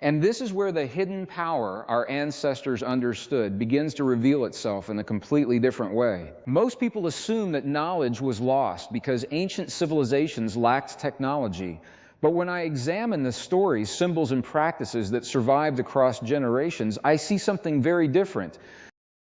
And this is where the hidden power our ancestors understood begins to reveal itself in a completely different way. Most people assume that knowledge was lost because ancient civilizations lacked technology. But when I examine the stories, symbols, and practices that survived across generations, I see something very different.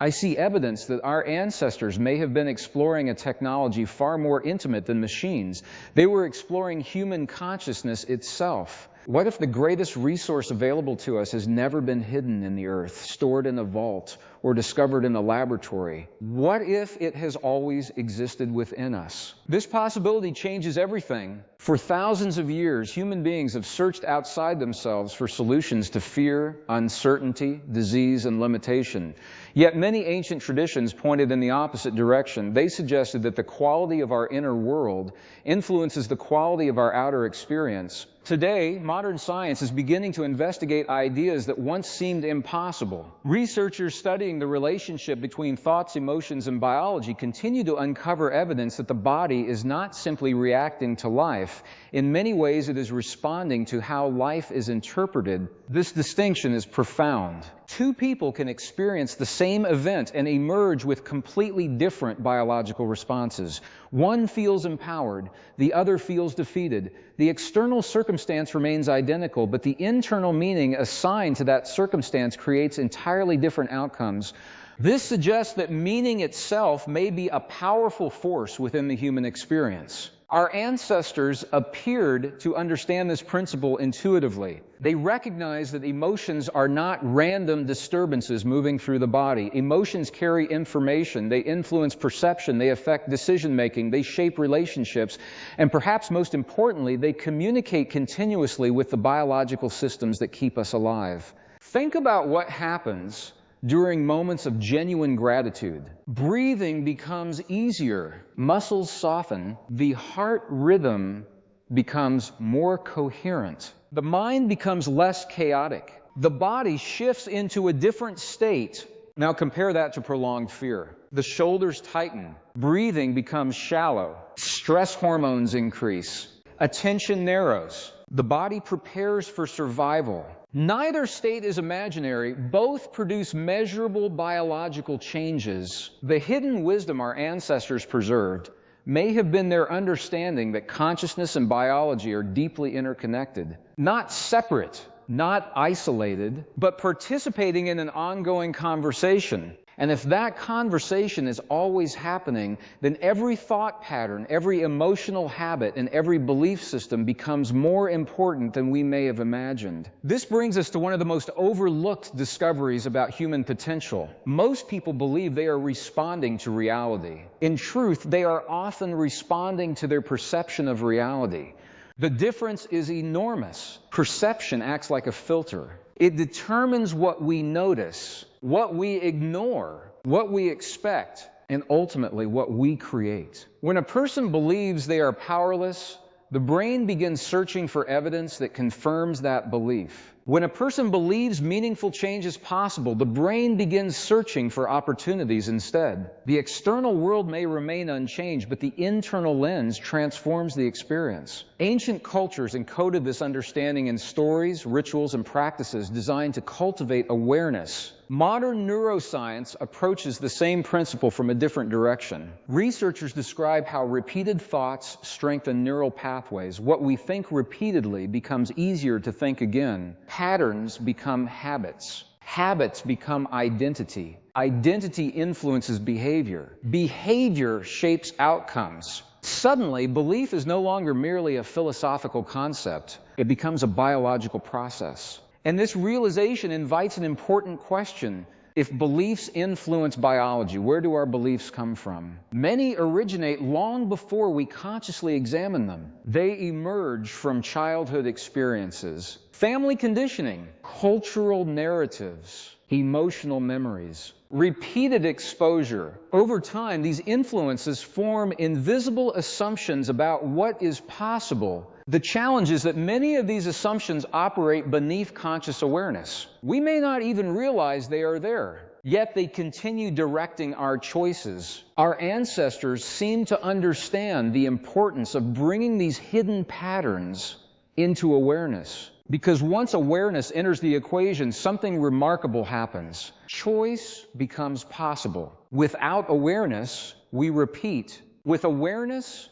I see evidence that our ancestors may have been exploring a technology far more intimate than machines. They were exploring human consciousness itself. What if the greatest resource available to us has never been hidden in the earth, stored in a vault, or discovered in a laboratory? What if it has always existed within us? This possibility changes everything. For thousands of years, human beings have searched outside themselves for solutions to fear, uncertainty, disease, and limitation. Yet many ancient traditions pointed in the opposite direction. They suggested that the quality of our inner world influences the quality of our outer experience. Today, modern science is beginning to investigate ideas that once seemed impossible. Researchers studying the relationship between thoughts, emotions, and biology continue to uncover evidence that the body is not simply reacting to life. In many ways, it is responding to how life is interpreted. This distinction is profound. Two people can experience the same event and emerge with completely different biological responses. One feels empowered, the other feels defeated. The external circumstance remains identical, but the internal meaning assigned to that circumstance creates entirely different outcomes. This suggests that meaning itself may be a powerful force within the human experience. Our ancestors appeared to understand this principle intuitively. They recognized that emotions are not random disturbances moving through the body. Emotions carry information. They influence perception. They affect decision-making. They shape relationships. And perhaps most importantly, they communicate continuously with the biological systems that keep us alive. Think about what happens during moments of genuine gratitude. Breathing becomes easier, muscles soften, the heart rhythm becomes more coherent, the mind becomes less chaotic, the body shifts into a different state. Now compare that to prolonged fear. The shoulders tighten, breathing becomes shallow, stress hormones increase, attention narrows, the body prepares for survival. Neither state is imaginary. Both produce measurable biological changes. The hidden wisdom our ancestors preserved may have been their understanding that consciousness and biology are deeply interconnected, not separate, not isolated, but participating in an ongoing conversation. And if that conversation is always happening, then every thought pattern, every emotional habit, and every belief system becomes more important than we may have imagined. This brings us to one of the most overlooked discoveries about human potential. Most people believe they are responding to reality. In truth, they are often responding to their perception of reality. The difference is enormous. Perception acts like a filter. It determines what we notice, what we ignore, what we expect, and ultimately what we create. When a person believes they are powerless, the brain begins searching for evidence that confirms that belief. When a person believes meaningful change is possible, the brain begins searching for opportunities instead. The external world may remain unchanged, but the internal lens transforms the experience. Ancient cultures encoded this understanding in stories, rituals, and practices designed to cultivate awareness. Modern neuroscience approaches the same principle from a different direction. Researchers describe how repeated thoughts strengthen neural pathways. What we think repeatedly becomes easier to think again. Patterns become habits. Habits become identity. Identity influences behavior. Behavior shapes outcomes. Suddenly, belief is no longer merely a philosophical concept. It becomes a biological process. And this realization invites an important question. If beliefs influence biology, where do our beliefs come from? Many originate long before we consciously examine them. They emerge from childhood experiences, family conditioning, cultural narratives, emotional memories, repeated exposure. Over time, these influences form invisible assumptions about what is possible. The challenge is that many of these assumptions operate beneath conscious awareness. We may not even realize they are there, yet they continue directing our choices. Our ancestors seem to understand the importance of bringing these hidden patterns into awareness. Because once awareness enters the equation, something remarkable happens. Choice becomes possible. Without awareness, we repeat. With awareness,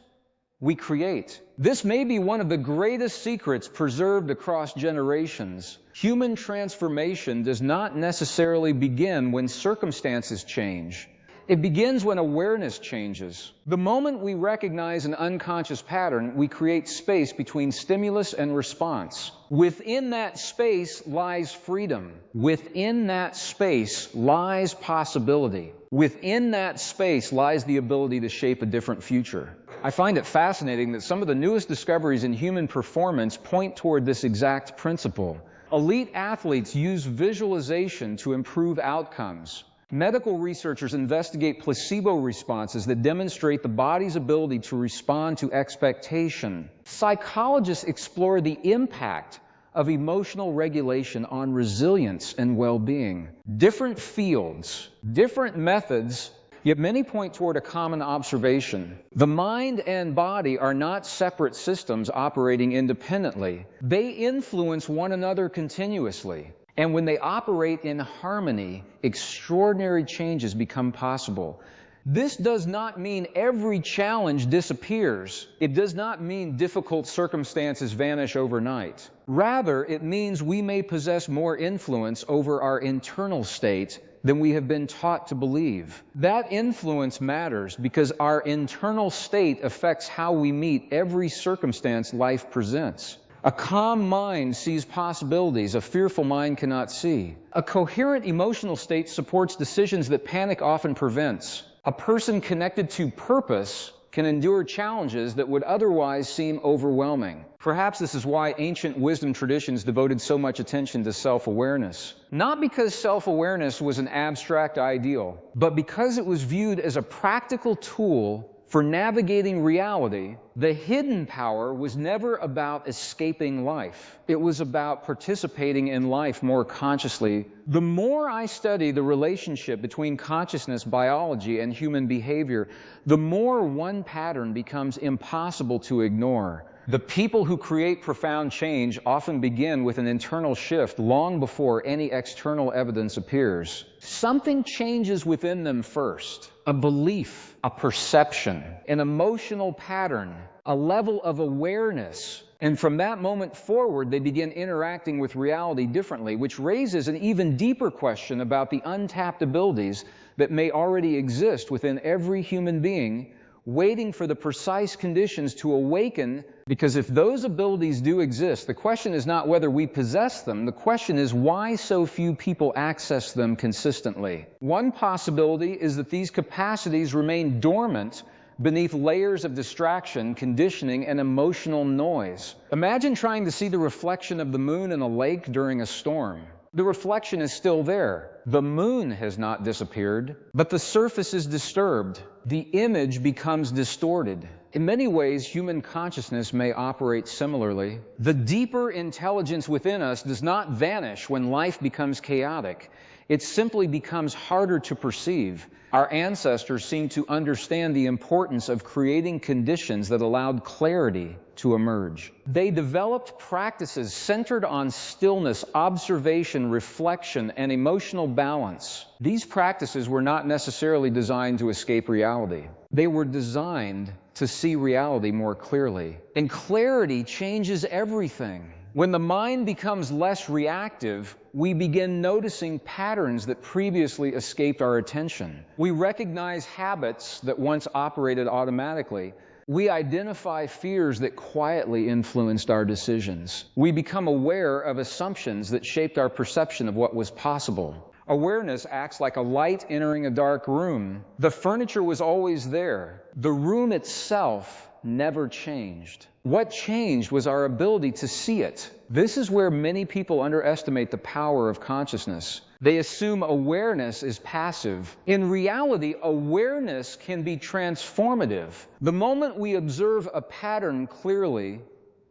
we create. This may be one of the greatest secrets preserved across generations. Human transformation does not necessarily begin when circumstances change. It begins when awareness changes. The moment we recognize an unconscious pattern, we create space between stimulus and response. Within that space lies freedom. Within that space lies possibility. Within that space lies the ability to shape a different future. I find it fascinating that some of the newest discoveries in human performance point toward this exact principle. Elite athletes use visualization to improve outcomes. Medical researchers investigate placebo responses that demonstrate the body's ability to respond to expectation. Psychologists explore the impact of emotional regulation on resilience and well-being. Different fields, different methods, yet many point toward a common observation. The mind and body are not separate systems operating independently. They influence one another continuously. And when they operate in harmony, extraordinary changes become possible. This does not mean every challenge disappears. It does not mean difficult circumstances vanish overnight. Rather, it means we may possess more influence over our internal state than we have been taught to believe. That influence matters because our internal state affects how we meet every circumstance life presents. A calm mind sees possibilities a fearful mind cannot see. A coherent emotional state supports decisions that panic often prevents. A person connected to purpose can endure challenges that would otherwise seem overwhelming. Perhaps this is why ancient wisdom traditions devoted so much attention to self-awareness. Not because self-awareness was an abstract ideal, but because it was viewed as a practical tool for navigating reality. The hidden power was never about escaping life. It was about participating in life more consciously. The more I study the relationship between consciousness, biology, and human behavior, the more one pattern becomes impossible to ignore. The people who create profound change often begin with an internal shift long before any external evidence appears. Something changes within them first. A belief, a perception, an emotional pattern, a level of awareness. And from that moment forward, they begin interacting with reality differently, which raises an even deeper question about the untapped abilities that may already exist within every human being, waiting for the precise conditions to awaken. Because if those abilities do exist, the question is not whether we possess them. The question is why so few people access them consistently. One possibility is that these capacities remain dormant beneath layers of distraction, conditioning, and emotional noise. Imagine trying to see the reflection of the moon in a lake during a storm. The reflection is still there. The moon has not disappeared, but the surface is disturbed. The image becomes distorted. In many ways, human consciousness may operate similarly. The deeper intelligence within us does not vanish when life becomes chaotic. It simply becomes harder to perceive. Our ancestors seem to understand the importance of creating conditions that allowed clarity to emerge. They developed practices centered on stillness, observation, reflection, and emotional balance. These practices were not necessarily designed to escape reality. They were designed to see reality more clearly. And clarity changes everything. When the mind becomes less reactive, we begin noticing patterns that previously escaped our attention. We recognize habits that once operated automatically. We identify fears that quietly influenced our decisions. We become aware of assumptions that shaped our perception of what was possible. Awareness acts like a light entering a dark room. The furniture was always there. The room itself never changed. What changed was our ability to see it. This is where many people underestimate the power of consciousness. They assume awareness is passive. In reality, awareness can be transformative. The moment we observe a pattern clearly,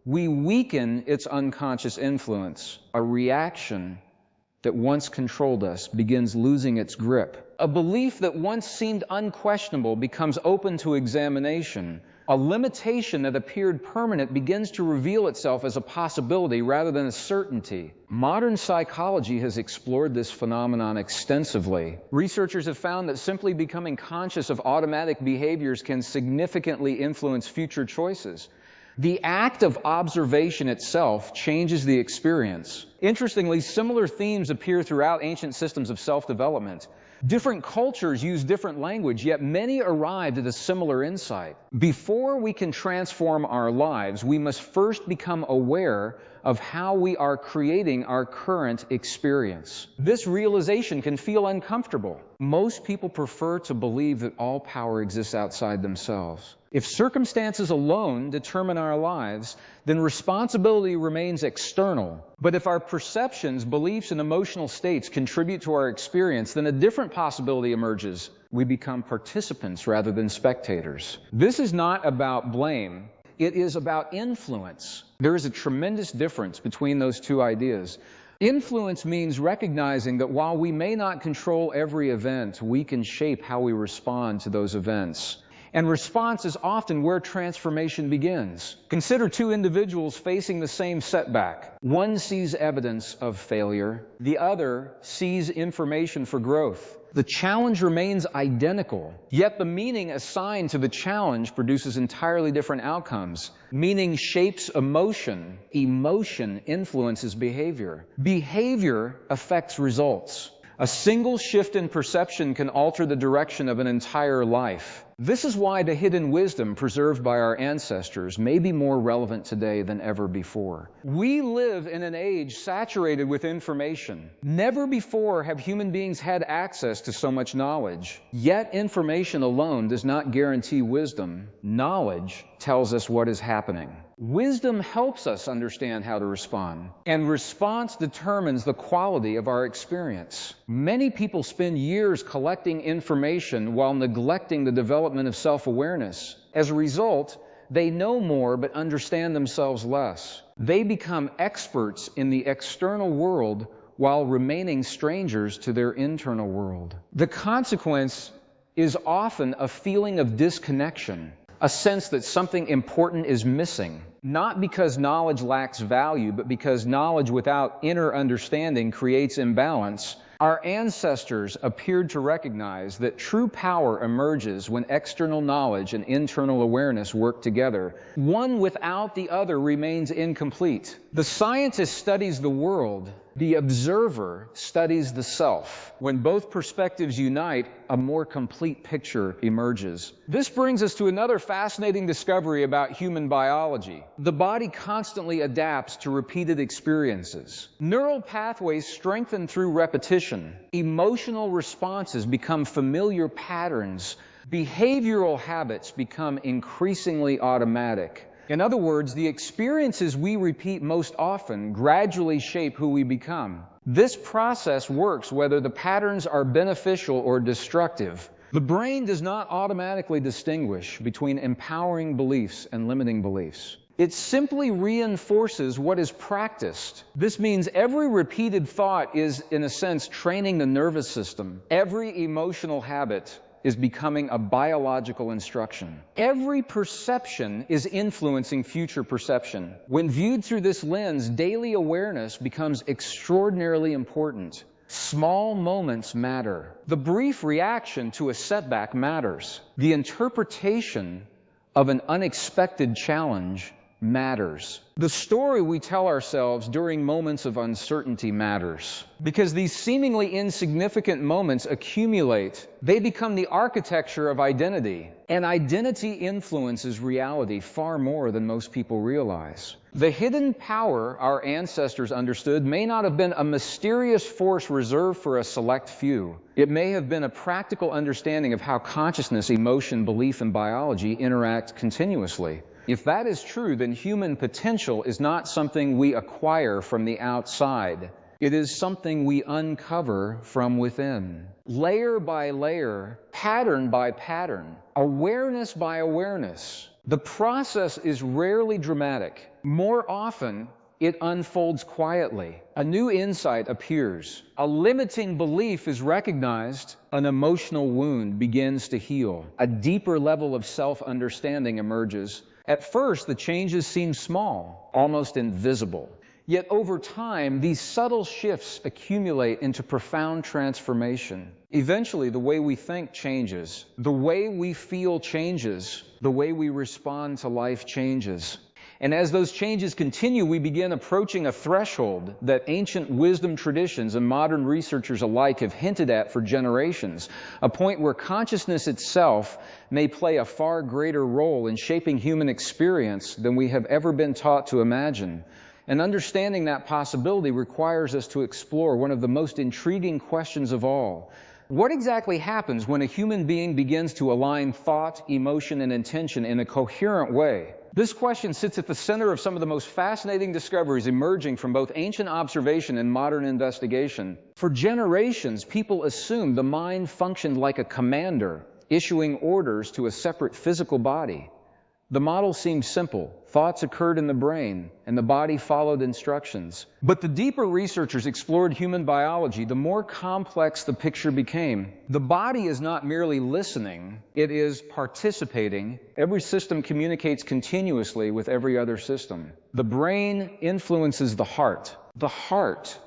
we weaken its unconscious influence. A reaction that once controlled us begins losing its grip. A belief that once seemed unquestionable becomes open to examination. A limitation that appeared permanent begins to reveal itself as a possibility rather than a certainty. Modern psychology has explored this phenomenon extensively. Researchers have found that simply becoming conscious of automatic behaviors can significantly influence future choices. The act of observation itself changes the experience. Interestingly, similar themes appear throughout ancient systems of self-development. Different cultures use different language, yet many arrived at a similar insight. Before we can transform our lives, we must first become aware of how we are creating our current experience. This realization can feel uncomfortable. Most people prefer to believe that all power exists outside themselves. If circumstances alone determine our lives, then responsibility remains external. But if our perceptions, beliefs, and emotional states contribute to our experience, then a different possibility emerges. We become participants rather than spectators. This is not about blame. It is about influence. There is a tremendous difference between those two ideas. Influence means recognizing that while we may not control every event, we can shape how we respond to those events. And response is often where transformation begins. Consider two individuals facing the same setback. One sees evidence of failure. The other sees information for growth. The challenge remains identical, yet the meaning assigned to the challenge produces entirely different outcomes. Meaning shapes emotion. Emotion influences behavior. Behavior affects results. A single shift in perception can alter the direction of an entire life. This is why the hidden wisdom preserved by our ancestors may be more relevant today than ever before. We live in an age saturated with information. Never before have human beings had access to so much knowledge. Yet information alone does not guarantee wisdom. Knowledge tells us what is happening. Wisdom helps us understand how to respond, and response determines the quality of our experience. Many people spend years collecting information while neglecting the development of self-awareness. As a result, they know more but understand themselves less. They become experts in the external world while remaining strangers to their internal world. The consequence is often a feeling of disconnection, a sense that something important is missing. Not because knowledge lacks value, but because knowledge without inner understanding creates imbalance. Our ancestors appeared to recognize that true power emerges when external knowledge and internal awareness work together. One without the other remains incomplete. The scientist studies the world. The observer studies the self. When both perspectives unite, a more complete picture emerges. This brings us to another fascinating discovery about human biology. The body constantly adapts to repeated experiences. Neural pathways strengthen through repetition. Emotional responses become familiar patterns. Behavioral habits become increasingly automatic. In other words, the experiences we repeat most often gradually shape who we become. This process works whether the patterns are beneficial or destructive. The brain does not automatically distinguish between empowering beliefs and limiting beliefs. It simply reinforces what is practiced. This means every repeated thought is, in a sense, training the nervous system. Every emotional habit is becoming a biological instruction. Every perception is influencing future perception. When viewed through this lens, daily awareness becomes extraordinarily important. Small moments matter. The brief reaction to a setback matters. The interpretation of an unexpected challenge matters. The story we tell ourselves during moments of uncertainty matters. Because these seemingly insignificant moments accumulate, they become the architecture of identity. And identity influences reality far more than most people realize. The hidden power our ancestors understood may not have been a mysterious force reserved for a select few. It may have been a practical understanding of how consciousness, emotion, belief, and biology interact continuously. If that is true, then human potential is not something we acquire from the outside. It is something we uncover from within. Layer by layer, pattern by pattern, awareness by awareness. The process is rarely dramatic. More often, it unfolds quietly. A new insight appears. A limiting belief is recognized. An emotional wound begins to heal. A deeper level of self-understanding emerges. At first, the changes seem small, almost invisible. Yet over time, these subtle shifts accumulate into profound transformation. Eventually, the way we think changes. The way we feel changes. The way we respond to life changes. And as those changes continue, we begin approaching a threshold that ancient wisdom traditions and modern researchers alike have hinted at for generations, a point where consciousness itself may play a far greater role in shaping human experience than we have ever been taught to imagine. And understanding that possibility requires us to explore one of the most intriguing questions of all. What exactly happens when a human being begins to align thought, emotion, and intention in a coherent way? This question sits at the center of some of the most fascinating discoveries emerging from both ancient observation and modern investigation. For generations, people assumed the mind functioned like a commander, issuing orders to a separate physical body. The model seemed simple. Thoughts occurred in the brain, and the body followed instructions. But the deeper researchers explored human biology, the more complex the picture became. The body is not merely listening, it is participating. Every system communicates continuously with every other system. The brain influences the heart. The heart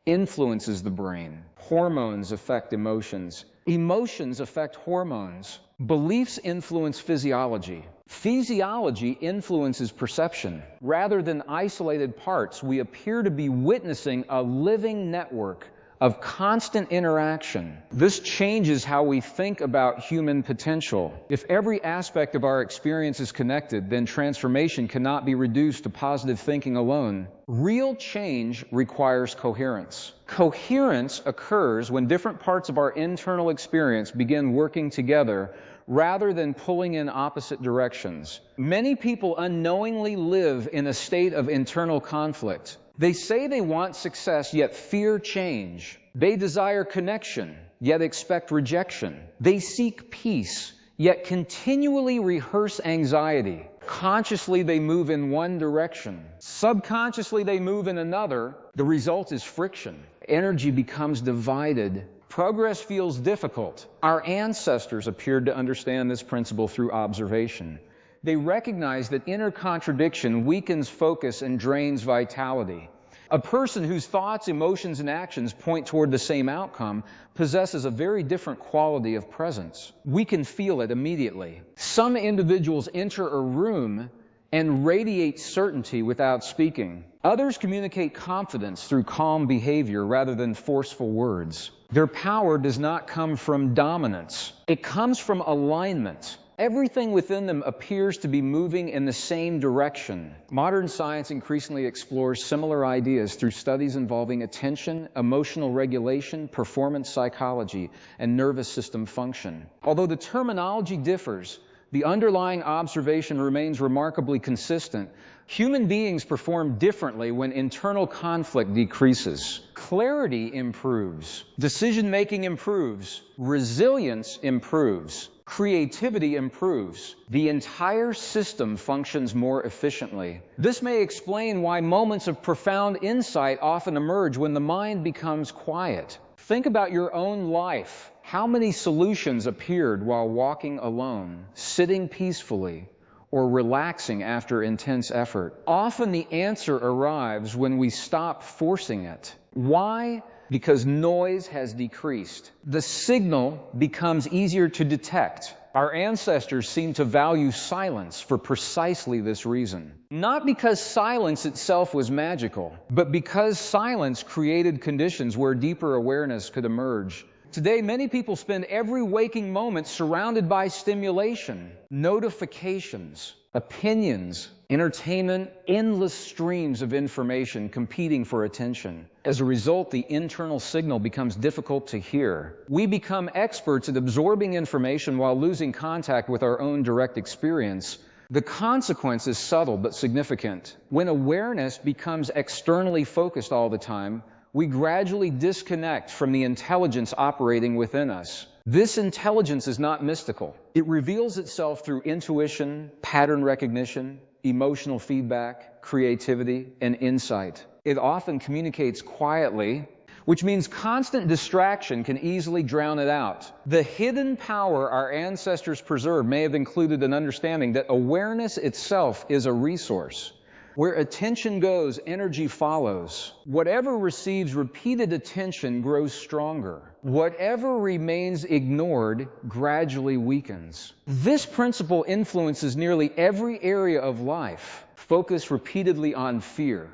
influences the brain. Hormones affect emotions. Emotions affect hormones. Beliefs influence physiology. Physiology influences perception. Rather than isolated parts, we appear to be witnessing a living network of constant interaction. This changes how we think about human potential. If every aspect of our experience is connected, then transformation cannot be reduced to positive thinking alone. Real change requires coherence. Coherence occurs when different parts of our internal experience begin working together rather than pulling in opposite directions. Many people unknowingly live in a state of internal conflict. They say they want success, yet fear change. They desire connection, yet expect rejection. They seek peace, yet continually rehearse anxiety. Consciously, they move in one direction. Subconsciously, they move in another. The result is friction. Energy becomes divided. Progress feels difficult. Our ancestors appeared to understand this principle through observation. They recognized that inner contradiction weakens focus and drains vitality. A person whose thoughts, emotions, and actions point toward the same outcome possesses a very different quality of presence. We can feel it immediately. Some individuals enter a room and radiate certainty without speaking. Others communicate confidence through calm behavior rather than forceful words. Their power does not come from dominance. It comes from alignment. Everything within them appears to be moving in the same direction. Modern science increasingly explores similar ideas through studies involving attention, emotional regulation, performance psychology, and nervous system function. Although the terminology differs, the underlying observation remains remarkably consistent. Human beings perform differently when internal conflict decreases. Clarity improves. Decision-making improves. Resilience improves. Creativity improves. The entire system functions more efficiently. This may explain why moments of profound insight often emerge when the mind becomes quiet. Think about your own life. How many solutions appeared while walking alone, sitting peacefully, or relaxing after intense effort? Often the answer arrives when we stop forcing it. Why? Because noise has decreased. The signal becomes easier to detect. Our ancestors seem to value silence for precisely this reason. Not because silence itself was magical, but because silence created conditions where deeper awareness could emerge. Today, many people spend every waking moment surrounded by stimulation, notifications, opinions, entertainment, endless streams of information competing for attention. As a result, the internal signal becomes difficult to hear. We become experts at absorbing information while losing contact with our own direct experience. The consequence is subtle but significant. When awareness becomes externally focused all the time, we gradually disconnect from the intelligence operating within us. This intelligence is not mystical. It reveals itself through intuition, pattern recognition, emotional feedback, creativity, and insight. It often communicates quietly, which means constant distraction can easily drown it out. The hidden power our ancestors preserved may have included an understanding that awareness itself is a resource. Where attention goes, energy follows. Whatever receives repeated attention grows stronger. Whatever remains ignored gradually weakens. This principle influences nearly every area of life. Focus repeatedly on fear,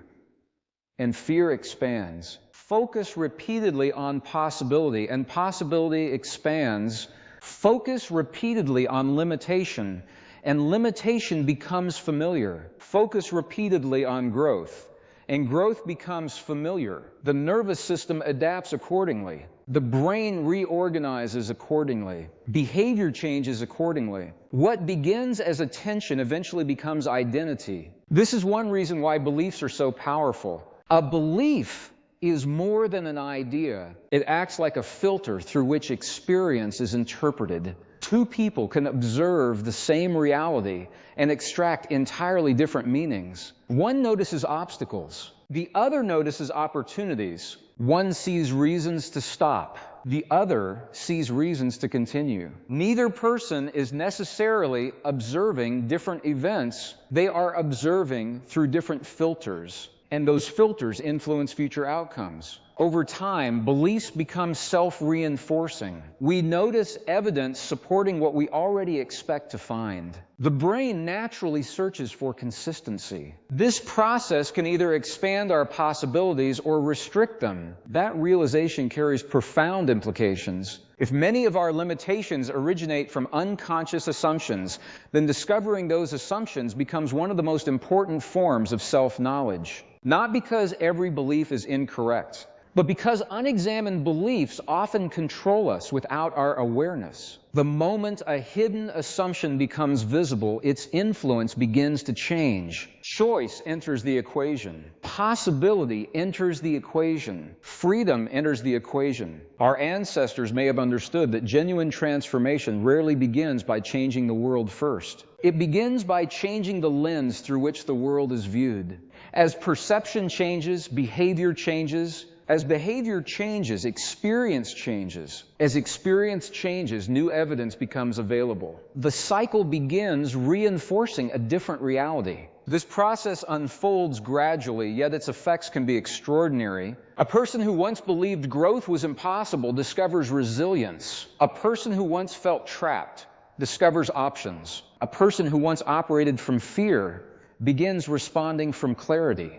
and fear expands. Focus repeatedly on possibility, and possibility expands. Focus repeatedly on limitation, and limitation becomes familiar. Focus repeatedly on growth, and growth becomes familiar. The nervous system adapts accordingly. The brain reorganizes accordingly. Behavior changes accordingly. What begins as attention eventually becomes identity. This is one reason why beliefs are so powerful. A belief is more than an idea. It acts like a filter through which experience is interpreted. Two people can observe the same reality and extract entirely different meanings. One notices obstacles. The other notices opportunities. One sees reasons to stop. The other sees reasons to continue. Neither person is necessarily observing different events. They are observing through different filters. And those filters influence future outcomes. Over time, beliefs become self-reinforcing. We notice evidence supporting what we already expect to find. The brain naturally searches for consistency. This process can either expand our possibilities or restrict them. That realization carries profound implications. If many of our limitations originate from unconscious assumptions, then discovering those assumptions becomes one of the most important forms of self-knowledge. Not because every belief is incorrect, but because unexamined beliefs often control us without our awareness. The moment a hidden assumption becomes visible, its influence begins to change. Choice enters the equation. Possibility enters the equation. Freedom enters the equation. Our ancestors may have understood that genuine transformation rarely begins by changing the world first. It begins by changing the lens through which the world is viewed. As perception changes, behavior changes. As behavior changes, experience changes. As experience changes, new evidence becomes available. The cycle begins reinforcing a different reality. This process unfolds gradually, yet its effects can be extraordinary. A person who once believed growth was impossible discovers resilience. A person who once felt trapped discovers options. A person who once operated from fear begins responding from clarity.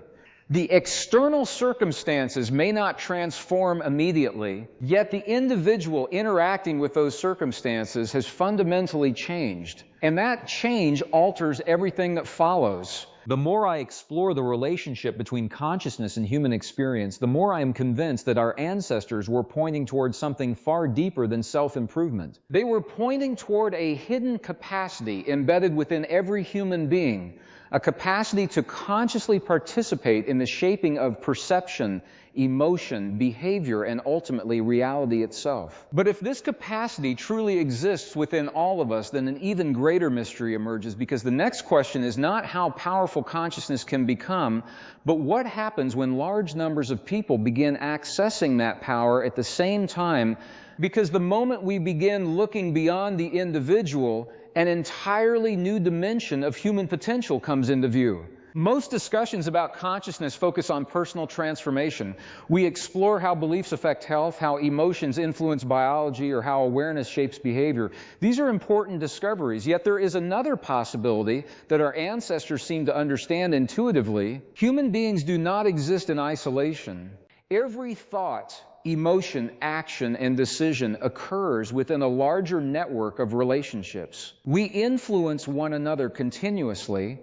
The external circumstances may not transform immediately, yet the individual interacting with those circumstances has fundamentally changed. And that change alters everything that follows. The more I explore the relationship between consciousness and human experience, the more I am convinced that our ancestors were pointing towards something far deeper than self-improvement. They were pointing toward a hidden capacity embedded within every human being, a capacity to consciously participate in the shaping of perception, emotion, behavior, and ultimately reality itself. But if this capacity truly exists within all of us, then an even greater mystery emerges, because the next question is not how powerful consciousness can become, but what happens when large numbers of people begin accessing that power at the same time, because the moment we begin looking beyond the individual, an entirely new dimension of human potential comes into view. Most discussions about consciousness focus on personal transformation. We explore how beliefs affect health, how emotions influence biology, or how awareness shapes behavior. These are important discoveries, yet there is another possibility that our ancestors seem to understand intuitively. Human beings do not exist in isolation. Every thought, emotion, action, and decision occurs within a larger network of relationships. We influence one another continuously,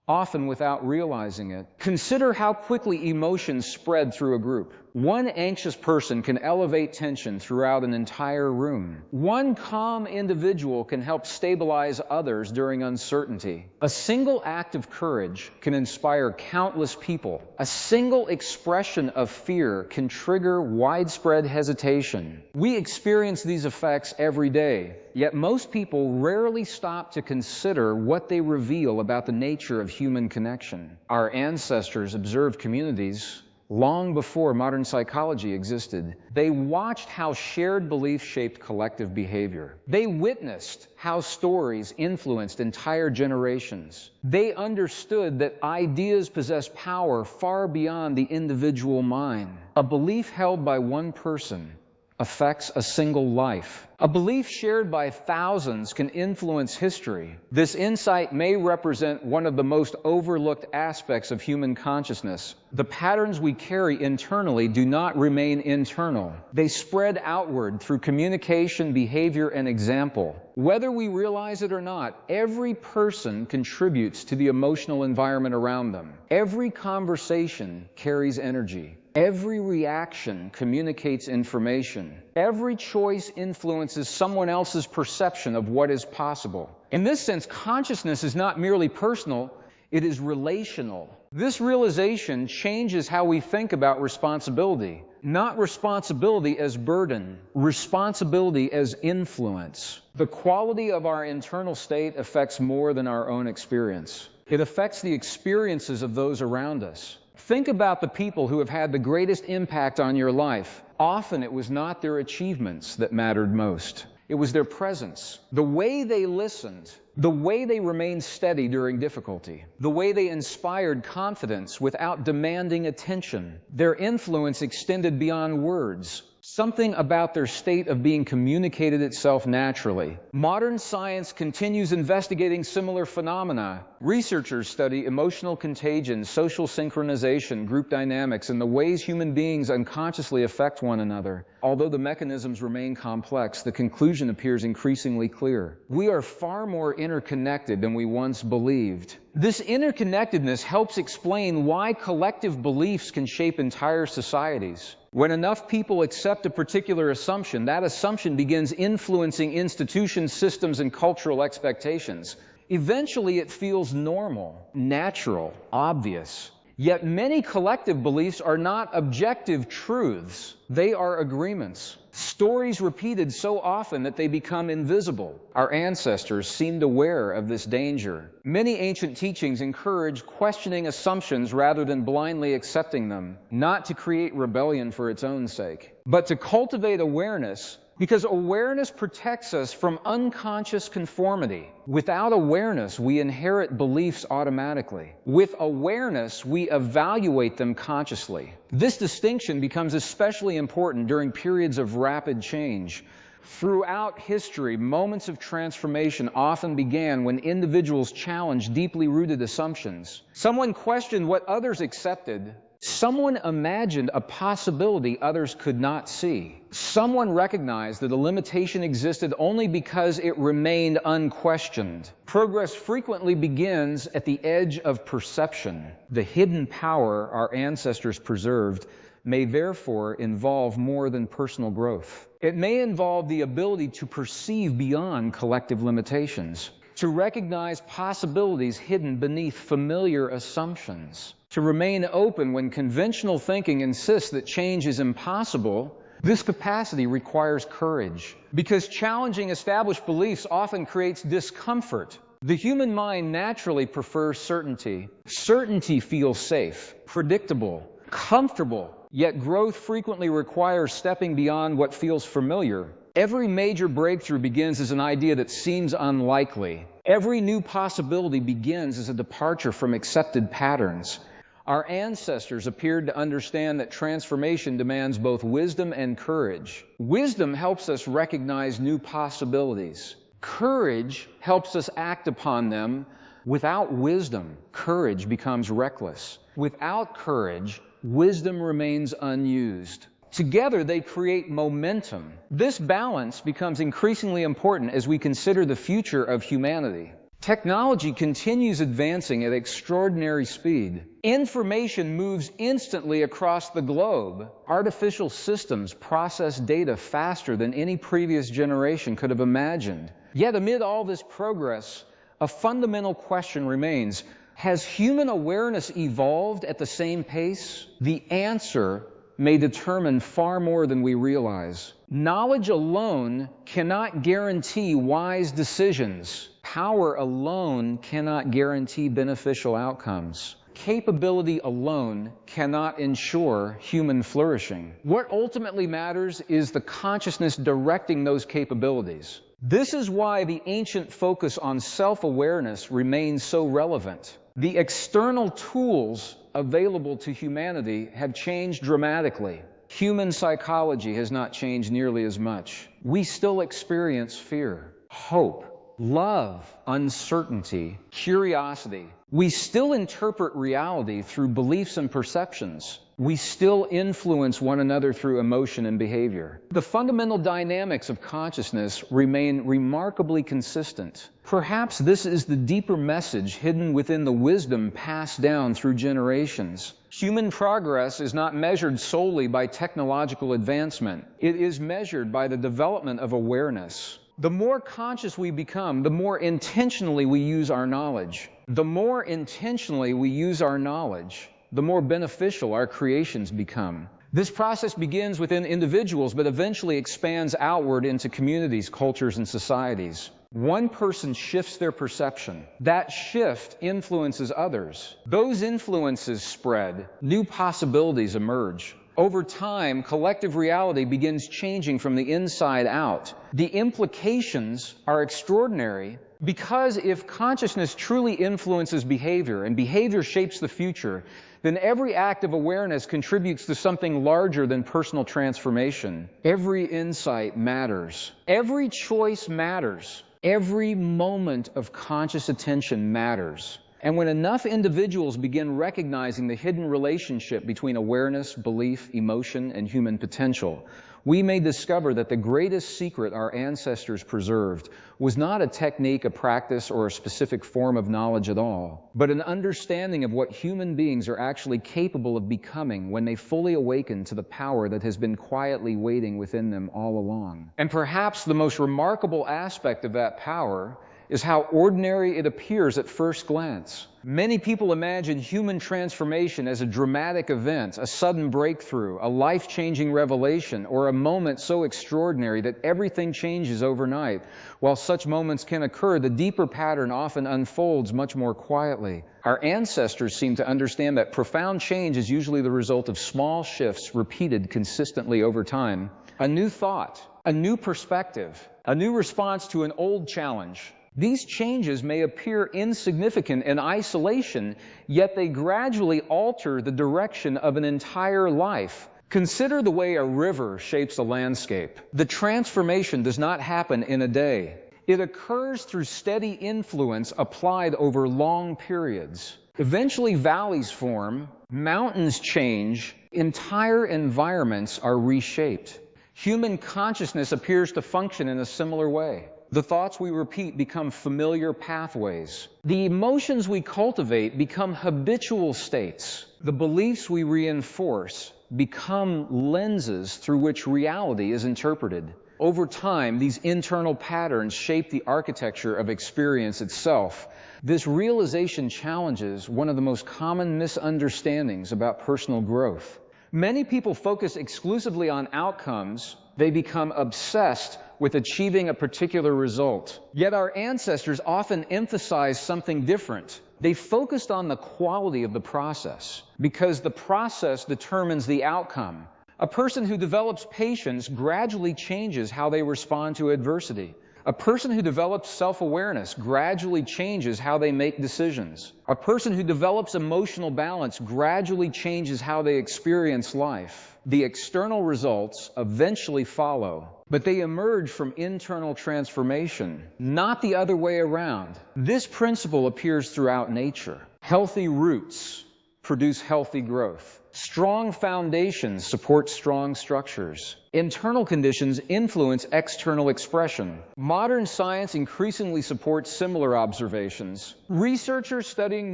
often without realizing it. Consider how quickly emotions spread through a group. One anxious person can elevate tension throughout an entire room. One calm individual can help stabilize others during uncertainty. A single act of courage can inspire countless people. A single expression of fear can trigger widespread hesitation. We experience these effects every day, yet most people rarely stop to consider what they reveal about the nature of human connection. Our ancestors observed communities long before modern psychology existed. They watched how shared beliefs shaped collective behavior. They witnessed how stories influenced entire generations. They understood that ideas possess power far beyond the individual mind. A belief held by one person affects a single life. A belief shared by thousands can influence history. This insight may represent one of the most overlooked aspects of human consciousness. The patterns we carry internally do not remain internal. They spread outward through communication, behavior, and example. Whether we realize it or not, every person contributes to the emotional environment around them. Every conversation carries energy. Every reaction communicates information. Every choice influences someone else's perception of what is possible. In this sense, consciousness is not merely personal, it is relational. This realization changes how we think about responsibility. Not responsibility as burden, responsibility as influence. The quality of our internal state affects more than our own experience. It affects the experiences of those around us. Think about the people who have had the greatest impact on your life. Often it was not their achievements that mattered most. It was their presence, the way they listened, the way they remained steady during difficulty, the way they inspired confidence without demanding attention. Their influence extended beyond words. Something about their state of being communicated itself naturally. Modern science continues investigating similar phenomena. Researchers study emotional contagion, social synchronization, group dynamics, and the ways human beings unconsciously affect one another. Although the mechanisms remain complex, the conclusion appears increasingly clear. We are far more interconnected than we once believed. This interconnectedness helps explain why collective beliefs can shape entire societies. When enough people accept a particular assumption, that assumption begins influencing institutions, systems, and cultural expectations. Eventually, it feels normal, natural, obvious. Yet many collective beliefs are not objective truths. They are agreements. Stories repeated so often that they become invisible. Our ancestors seemed aware of this danger. Many ancient teachings encourage questioning assumptions rather than blindly accepting them, not to create rebellion for its own sake, but to cultivate awareness, because awareness protects us from unconscious conformity. Without awareness, we inherit beliefs automatically. With awareness, we evaluate them consciously. This distinction becomes especially important during periods of rapid change. Throughout history, moments of transformation often began when individuals challenged deeply rooted assumptions. Someone questioned what others accepted. Someone imagined a possibility others could not see. Someone recognized that a limitation existed only because it remained unquestioned. Progress frequently begins at the edge of perception. The hidden power our ancestors preserved may therefore involve more than personal growth. It may involve the ability to perceive beyond collective limitations, to recognize possibilities hidden beneath familiar assumptions, to remain open when conventional thinking insists that change is impossible. This capacity requires courage, because challenging established beliefs often creates discomfort. The human mind naturally prefers certainty. Certainty feels safe, predictable, comfortable, yet growth frequently requires stepping beyond what feels familiar. Every major breakthrough begins as an idea that seems unlikely. Every new possibility begins as a departure from accepted patterns. Our ancestors appeared to understand that transformation demands both wisdom and courage. Wisdom helps us recognize new possibilities. Courage helps us act upon them. Without wisdom, courage becomes reckless. Without courage, wisdom remains unused. Together, they create momentum. This balance becomes increasingly important as we consider the future of humanity. Technology continues advancing at extraordinary speed. Information moves instantly across the globe. Artificial systems process data faster than any previous generation could have imagined. Yet amid all this progress, a fundamental question remains: has human awareness evolved at the same pace? The answer may determine far more than we realize. Knowledge alone cannot guarantee wise decisions. Power alone cannot guarantee beneficial outcomes. Capability alone cannot ensure human flourishing. What ultimately matters is the consciousness directing those capabilities. This is why the ancient focus on self-awareness remains so relevant. The external tools available to humanity have changed dramatically. Human psychology has not changed nearly as much. We still experience fear, hope, love, uncertainty, curiosity. We still interpret reality through beliefs and perceptions. We still influence one another through emotion and behavior. The fundamental dynamics of consciousness remain remarkably consistent. Perhaps this is the deeper message hidden within the wisdom passed down through generations. Human progress is not measured solely by technological advancement. It is measured by the development of awareness. The more conscious we become, the more intentionally we use our knowledge. The more intentionally we use our knowledge, the more beneficial our creations become. This process begins within individuals, but eventually expands outward into communities, cultures, and societies. One person shifts their perception. That shift influences others. Those influences spread. New possibilities emerge. Over time, collective reality begins changing from the inside out. The implications are extraordinary, because if consciousness truly influences behavior, and behavior shapes the future, then every act of awareness contributes to something larger than personal transformation. Every insight matters. Every choice matters. Every moment of conscious attention matters. And when enough individuals begin recognizing the hidden relationship between awareness, belief, emotion, and human potential, we may discover that the greatest secret our ancestors preserved was not a technique, a practice, or a specific form of knowledge at all, but an understanding of what human beings are actually capable of becoming when they fully awaken to the power that has been quietly waiting within them all along. And perhaps the most remarkable aspect of that power is how ordinary it appears at first glance. Many people imagine human transformation as a dramatic event, a sudden breakthrough, a life-changing revelation, or a moment so extraordinary that everything changes overnight. While such moments can occur, the deeper pattern often unfolds much more quietly. Our ancestors seem to understand that profound change is usually the result of small shifts repeated consistently over time. A new thought, a new perspective, a new response to an old challenge. These changes may appear insignificant in isolation, yet they gradually alter the direction of an entire life. Consider the way a river shapes a landscape. The transformation does not happen in a day. It occurs through steady influence applied over long periods. Eventually, valleys form, mountains change, entire environments are reshaped. Human consciousness appears to function in a similar way. The thoughts we repeat become familiar pathways. The emotions we cultivate become habitual states. The beliefs we reinforce become lenses through which reality is interpreted. Over time, these internal patterns shape the architecture of experience itself. This realization challenges one of the most common misunderstandings about personal growth. Many people focus exclusively on outcomes. They become obsessed with achieving a particular result. Yet our ancestors often emphasized something different. They focused on the quality of the process, because the process determines the outcome. A person who develops patience gradually changes how they respond to adversity. A person who develops self-awareness gradually changes how they make decisions. A person who develops emotional balance gradually changes how they experience life. The external results eventually follow, but they emerge from internal transformation, not the other way around. This principle appears throughout nature. Healthy roots produce healthy growth. Strong foundations support strong structures. Internal conditions influence external expression. Modern science increasingly supports similar observations. Researchers studying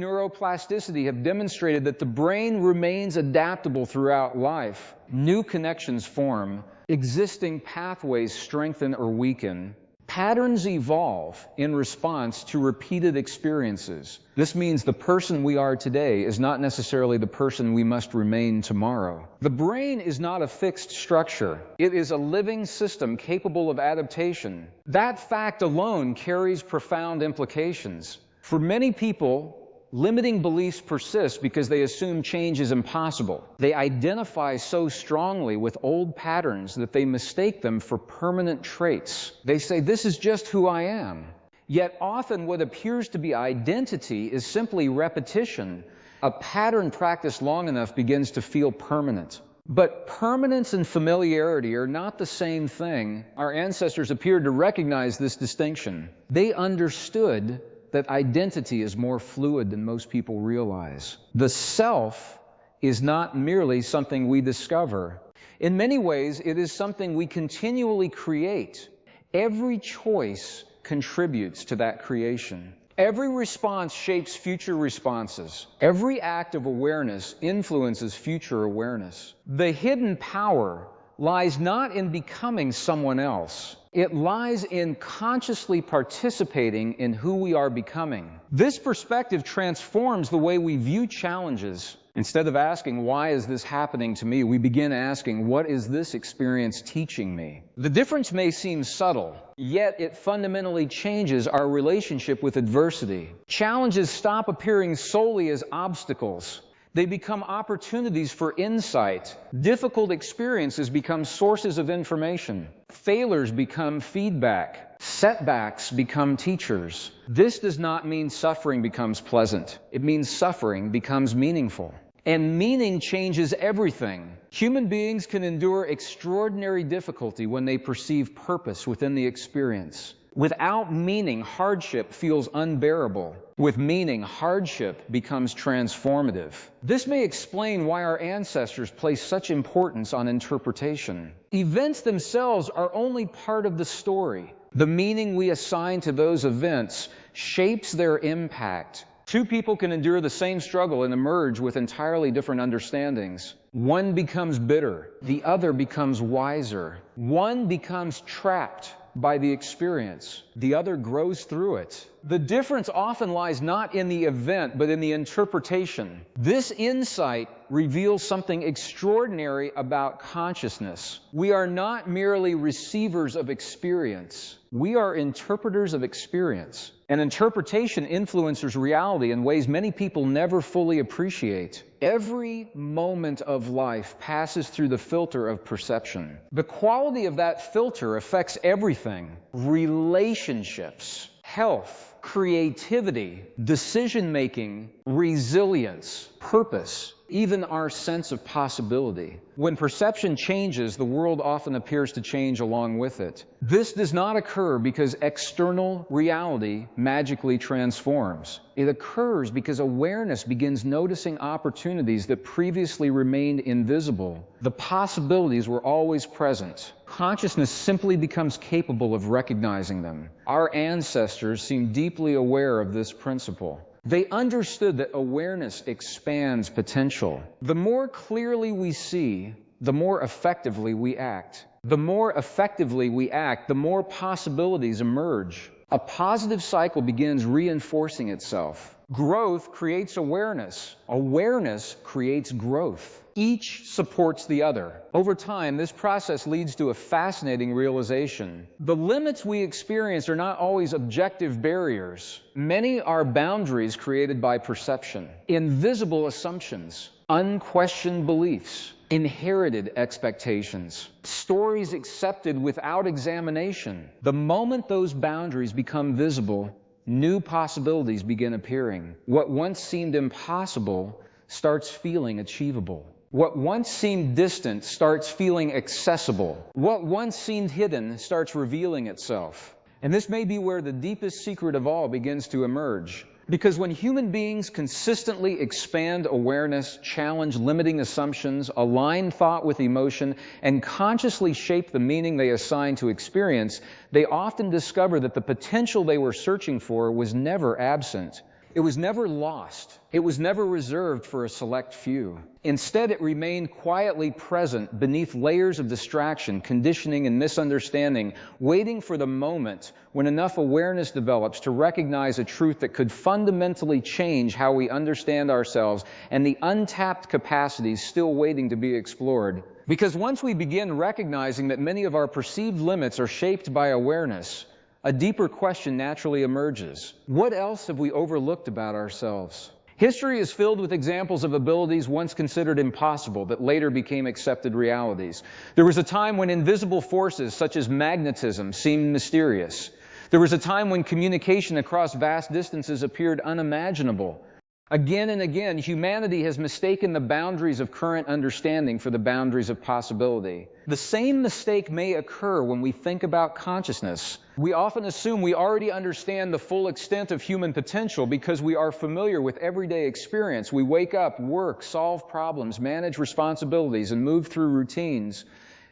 neuroplasticity have demonstrated that the brain remains adaptable throughout life. New connections form. Existing pathways strengthen or weaken. Patterns evolve in response to repeated experiences. This means the person we are today is not necessarily the person we must remain tomorrow. The brain is not a fixed structure. It is a living system capable of adaptation. That fact alone carries profound implications. For many people, limiting beliefs persist because they assume change is impossible. They identify so strongly with old patterns that they mistake them for permanent traits. They say, "This is just who I am." Yet often what appears to be identity is simply repetition. A pattern practiced long enough begins to feel permanent. But permanence and familiarity are not the same thing. Our ancestors appeared to recognize this distinction. They understood that identity is more fluid than most people realize. The self is not merely something we discover. In many ways, it is something we continually create. Every choice contributes to that creation. Every response shapes future responses. Every act of awareness influences future awareness. The hidden power lies not in becoming someone else. It lies in consciously participating in who we are becoming. This perspective transforms the way we view challenges. Instead of asking, "Why is this happening to me?" we begin asking, "What is this experience teaching me?" The difference may seem subtle, yet it fundamentally changes our relationship with adversity. Challenges stop appearing solely as obstacles. They become opportunities for insight. Difficult experiences become sources of information. Failures become feedback. Setbacks become teachers. This does not mean suffering becomes pleasant. It means suffering becomes meaningful. And meaning changes everything. Human beings can endure extraordinary difficulty when they perceive purpose within the experience. Without meaning, hardship feels unbearable. With meaning, hardship becomes transformative. This may explain why our ancestors placed such importance on interpretation. Events themselves are only part of the story. The meaning we assign to those events shapes their impact. Two people can endure the same struggle and emerge with entirely different understandings. One becomes bitter, the other becomes wiser. One becomes trapped by the experience, the other grows through it. The difference often lies not in the event, but in the interpretation. This insight reveals something extraordinary about consciousness. We are not merely receivers of experience. We are interpreters of experience. And interpretation influences reality in ways many people never fully appreciate. Every moment of life passes through the filter of perception. The quality of that filter affects everything: relationships, health, creativity, decision-making, resilience, purpose, even our sense of possibility. When perception changes, the world often appears to change along with it. This does not occur because external reality magically transforms. It occurs because awareness begins noticing opportunities that previously remained invisible. The possibilities were always present. Consciousness simply becomes capable of recognizing them. Our ancestors seem deeply aware of this principle. They understood that awareness expands potential. The more clearly we see, the more effectively we act. The more effectively we act, the more possibilities emerge. A positive cycle begins reinforcing itself. Growth creates awareness. Awareness creates growth. Each supports the other. Over time, this process leads to a fascinating realization. The limits we experience are not always objective barriers. Many are boundaries created by perception, invisible assumptions, unquestioned beliefs, inherited expectations, stories accepted without examination. The moment those boundaries become visible, new possibilities begin appearing. What once seemed impossible starts feeling achievable. What once seemed distant starts feeling accessible. What once seemed hidden starts revealing itself. And this may be where the deepest secret of all begins to emerge. Because when human beings consistently expand awareness, challenge limiting assumptions, align thought with emotion, and consciously shape the meaning they assign to experience, they often discover that the potential they were searching for was never absent. It was never lost. It was never reserved for a select few. Instead, it remained quietly present beneath layers of distraction, conditioning, and misunderstanding, waiting for the moment when enough awareness develops to recognize a truth that could fundamentally change how we understand ourselves and the untapped capacities still waiting to be explored. Because once we begin recognizing that many of our perceived limits are shaped by awareness, a deeper question naturally emerges. What else have we overlooked about ourselves? History is filled with examples of abilities once considered impossible that later became accepted realities. There was a time when invisible forces such as magnetism seemed mysterious. There was a time when communication across vast distances appeared unimaginable. Again and again, humanity has mistaken the boundaries of current understanding for the boundaries of possibility. The same mistake may occur when we think about consciousness. We often assume we already understand the full extent of human potential because we are familiar with everyday experience. We wake up, work, solve problems, manage responsibilities, and move through routines.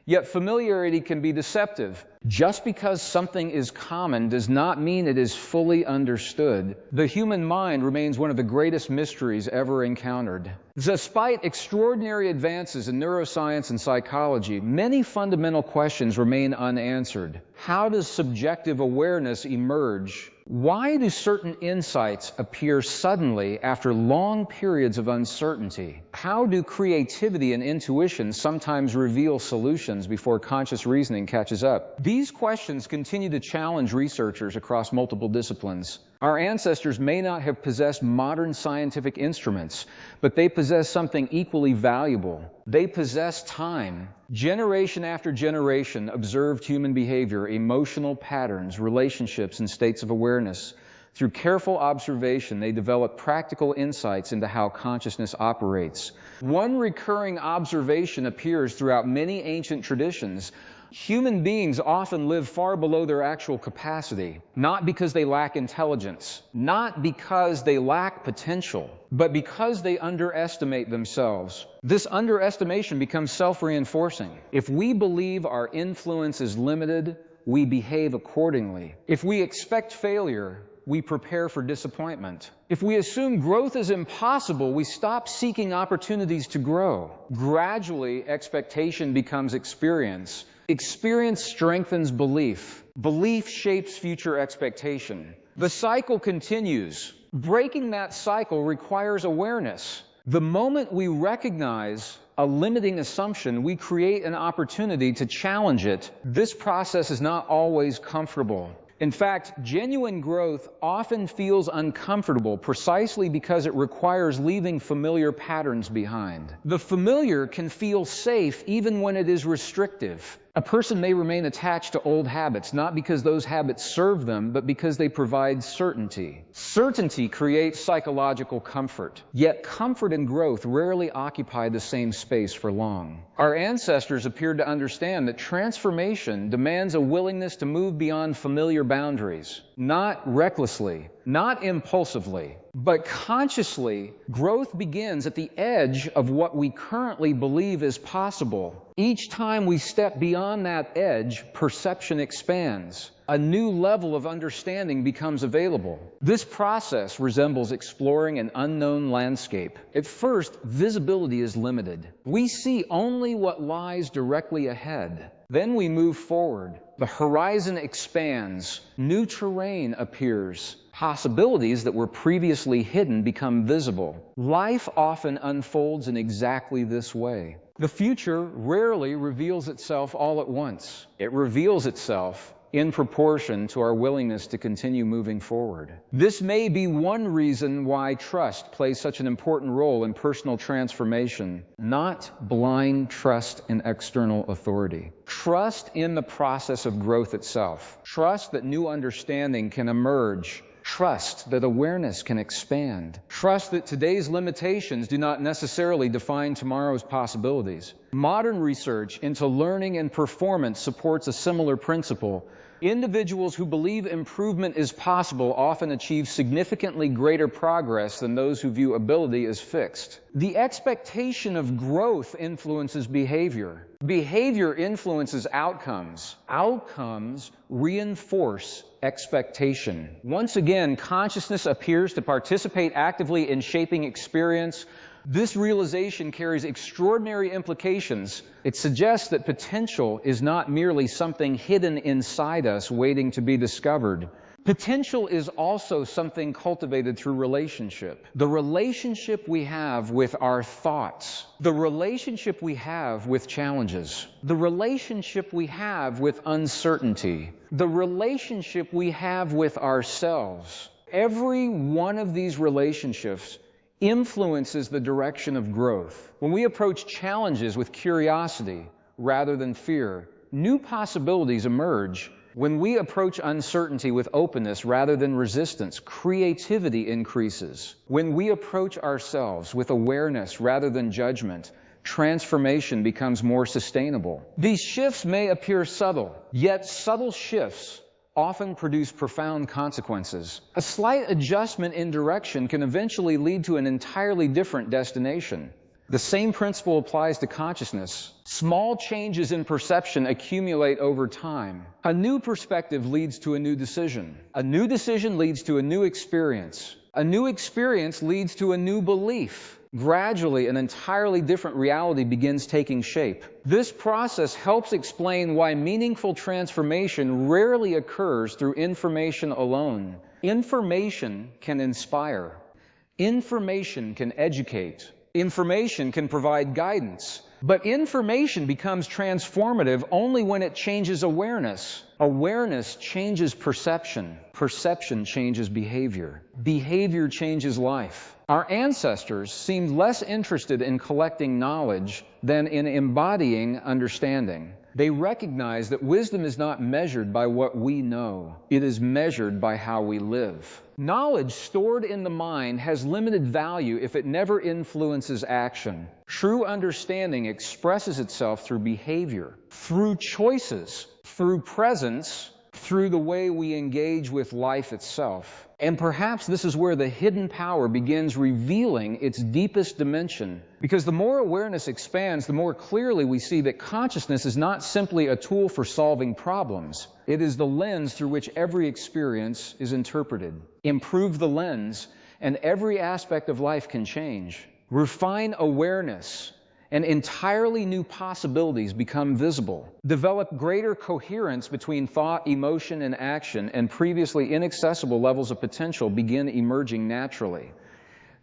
Yet familiarity can be deceptive. Just because something is common does not mean it is fully understood. The human mind remains one of the greatest mysteries ever encountered. Despite extraordinary advances in neuroscience and psychology, many fundamental questions remain unanswered. How does subjective awareness emerge? Why do certain insights appear suddenly after long periods of uncertainty? How do creativity and intuition sometimes reveal solutions before conscious reasoning catches up? These questions continue to challenge researchers across multiple disciplines. Our ancestors may not have possessed modern scientific instruments, but they possess something equally valuable. They possess time. Generation after generation observed human behavior, emotional patterns, relationships, and states of awareness. Through careful observation, they developed practical insights into how consciousness operates. One recurring observation appears throughout many ancient traditions. Human beings often live far below their actual capacity, not because they lack intelligence, not because they lack potential, but because they underestimate themselves. This underestimation becomes self-reinforcing. If we believe our influence is limited, we behave accordingly. If we expect failure, we prepare for disappointment. If we assume growth is impossible, we stop seeking opportunities to grow. Gradually, expectation becomes experience. Experience strengthens belief. Belief shapes future expectation. The cycle continues. Breaking that cycle requires awareness. The moment we recognize a limiting assumption, we create an opportunity to challenge it. This process is not always comfortable. In fact, genuine growth often feels uncomfortable precisely because it requires leaving familiar patterns behind. The familiar can feel safe even when it is restrictive. A person may remain attached to old habits, not because those habits serve them, but because they provide certainty. Certainty creates psychological comfort, yet comfort and growth rarely occupy the same space for long. Our ancestors appeared to understand that transformation demands a willingness to move beyond familiar boundaries, not recklessly, not impulsively, but consciously. Growth begins at the edge of what we currently believe is possible. Each time we step beyond that edge, perception expands. A new level of understanding becomes available. This process resembles exploring an unknown landscape. At first, visibility is limited. We see only what lies directly ahead. Then we move forward. The horizon expands. New terrain appears. Possibilities that were previously hidden become visible. Life often unfolds in exactly this way. The future rarely reveals itself all at once. It reveals itself in proportion to our willingness to continue moving forward. This may be one reason why trust plays such an important role in personal transformation, not blind trust in external authority. Trust in the process of growth itself. Trust that new understanding can emerge Trust that awareness can expand. Trust that today's limitations do not necessarily define tomorrow's possibilities. Modern research into learning and performance supports a similar principle. Individuals who believe improvement is possible often achieve significantly greater progress than those who view ability as fixed. The expectation of growth influences behavior. Behavior influences outcomes. Outcomes reinforce expectation. Once again, consciousness appears to participate actively in shaping experience. This realization carries extraordinary implications. It suggests that potential is not merely something hidden inside us waiting to be discovered. Potential is also something cultivated through relationship. The relationship we have with our thoughts, the relationship we have with challenges, the relationship we have with uncertainty, the relationship we have with ourselves. Every one of these relationships influences the direction of growth. When we approach challenges with curiosity rather than fear, new possibilities emerge. When we approach uncertainty with openness rather than resistance, creativity increases. When we approach ourselves with awareness rather than judgment, transformation becomes more sustainable. These shifts may appear subtle, yet subtle shifts often produce profound consequences. A slight adjustment in direction can eventually lead to an entirely different destination. The same principle applies to consciousness. Small changes in perception accumulate over time. A new perspective leads to a new decision. A new decision leads to a new experience. A new experience leads to a new belief. Gradually, an entirely different reality begins taking shape. This process helps explain why meaningful transformation rarely occurs through information alone. Information can inspire. Information can educate. Information can provide guidance. But information becomes transformative only when it changes awareness. Awareness changes perception. Perception changes behavior. Behavior changes life. Our ancestors seemed less interested in collecting knowledge than in embodying understanding. They recognized that wisdom is not measured by what we know. It is measured by how we live. Knowledge stored in the mind has limited value if it never influences action. True understanding expresses itself through behavior, through choices, through presence, through the way we engage with life itself. And perhaps this is where the hidden power begins revealing its deepest dimension. Because the more awareness expands, the more clearly we see that consciousness is not simply a tool for solving problems. It is the lens through which every experience is interpreted. Improve the lens, and every aspect of life can change. Refine awareness, and entirely new possibilities become visible. Develop greater coherence between thought, emotion, and action, and previously inaccessible levels of potential begin emerging naturally.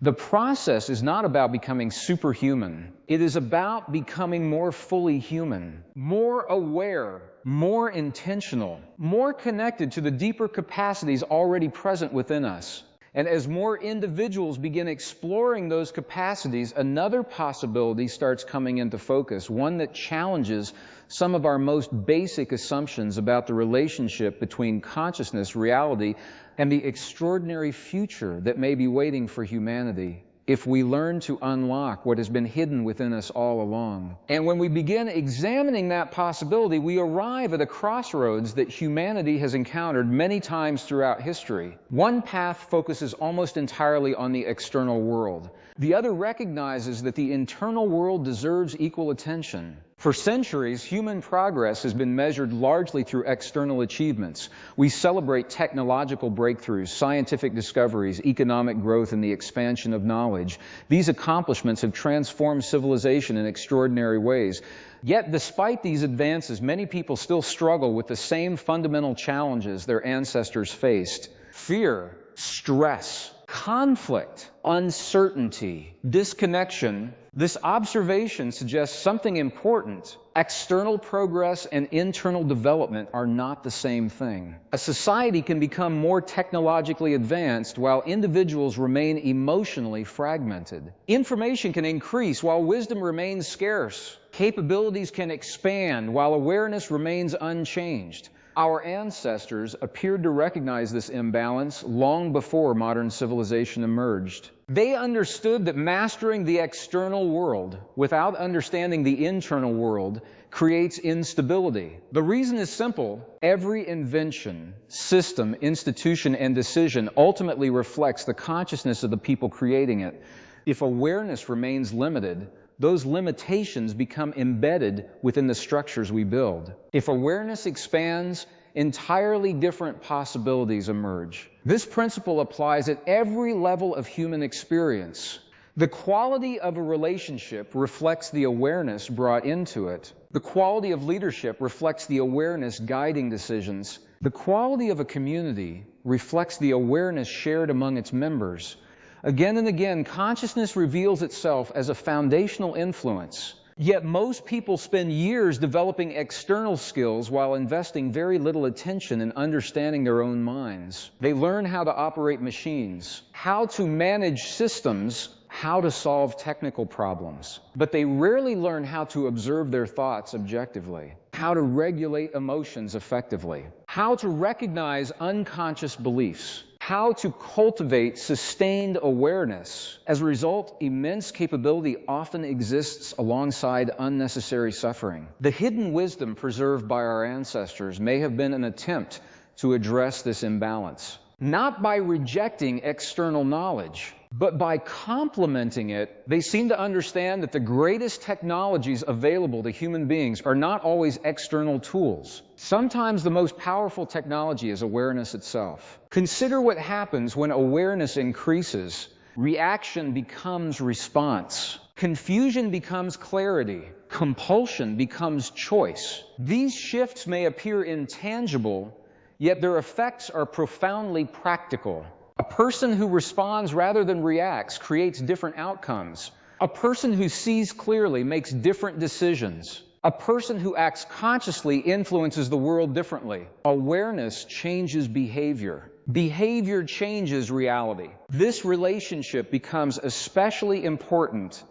The process is not about becoming superhuman. It is about becoming more fully human, more aware, more intentional, more connected to the deeper capacities already present within us. And as more individuals begin exploring those capacities, another possibility starts coming into focus, one that challenges some of our most basic assumptions about the relationship between consciousness, reality, and the extraordinary future that may be waiting for humanity if we learn to unlock what has been hidden within us all along. And when we begin examining that possibility, we arrive at a crossroads that humanity has encountered many times throughout history. One path focuses almost entirely on the external world. The other recognizes that the internal world deserves equal attention. For centuries, human progress has been measured largely through external achievements. We celebrate technological breakthroughs, scientific discoveries, economic growth, and the expansion of knowledge. These accomplishments have transformed civilization in extraordinary ways. Yet, despite these advances, many people still struggle with the same fundamental challenges their ancestors faced: fear, stress, conflict, uncertainty, disconnection. This observation suggests something important. External progress and internal development are not the same thing. A society can become more technologically advanced while individuals remain emotionally fragmented. Information can increase while wisdom remains scarce. Capabilities can expand while awareness remains unchanged. Our ancestors appeared to recognize this imbalance long before modern civilization emerged. They understood that mastering the external world without understanding the internal world creates instability. The reason is simple. Every invention, system, institution, and decision ultimately reflects the consciousness of the people creating it. If awareness remains limited, those limitations become embedded within the structures we build. If awareness expands, entirely different possibilities emerge. This principle applies at every level of human experience. The quality of a relationship reflects the awareness brought into it. The quality of leadership reflects the awareness guiding decisions. The quality of a community reflects the awareness shared among its members. Again and again, consciousness reveals itself as a foundational influence. Yet most people spend years developing external skills while investing very little attention in understanding their own minds. They learn how to operate machines, how to manage systems, how to solve technical problems. But they rarely learn how to observe their thoughts objectively, how to regulate emotions effectively, how to recognize unconscious beliefs, how to cultivate sustained awareness. As a result, immense capability often exists alongside unnecessary suffering. The hidden wisdom preserved by our ancestors may have been an attempt to address this imbalance, not by rejecting external knowledge, but by complementing it. They seem to understand that the greatest technologies available to human beings are not always external tools. Sometimes the most powerful technology is awareness itself. Consider what happens when awareness increases. Reaction becomes response. Confusion becomes clarity. Compulsion becomes choice. These shifts may appear intangible, yet their effects are profoundly practical. A person who responds rather than reacts creates different outcomes. A person who sees clearly makes different decisions. A person who acts consciously influences the world differently. Awareness changes behavior. Behavior changes reality. This relationship becomes especially important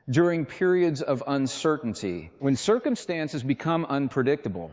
during periods of uncertainty, when circumstances become unpredictable.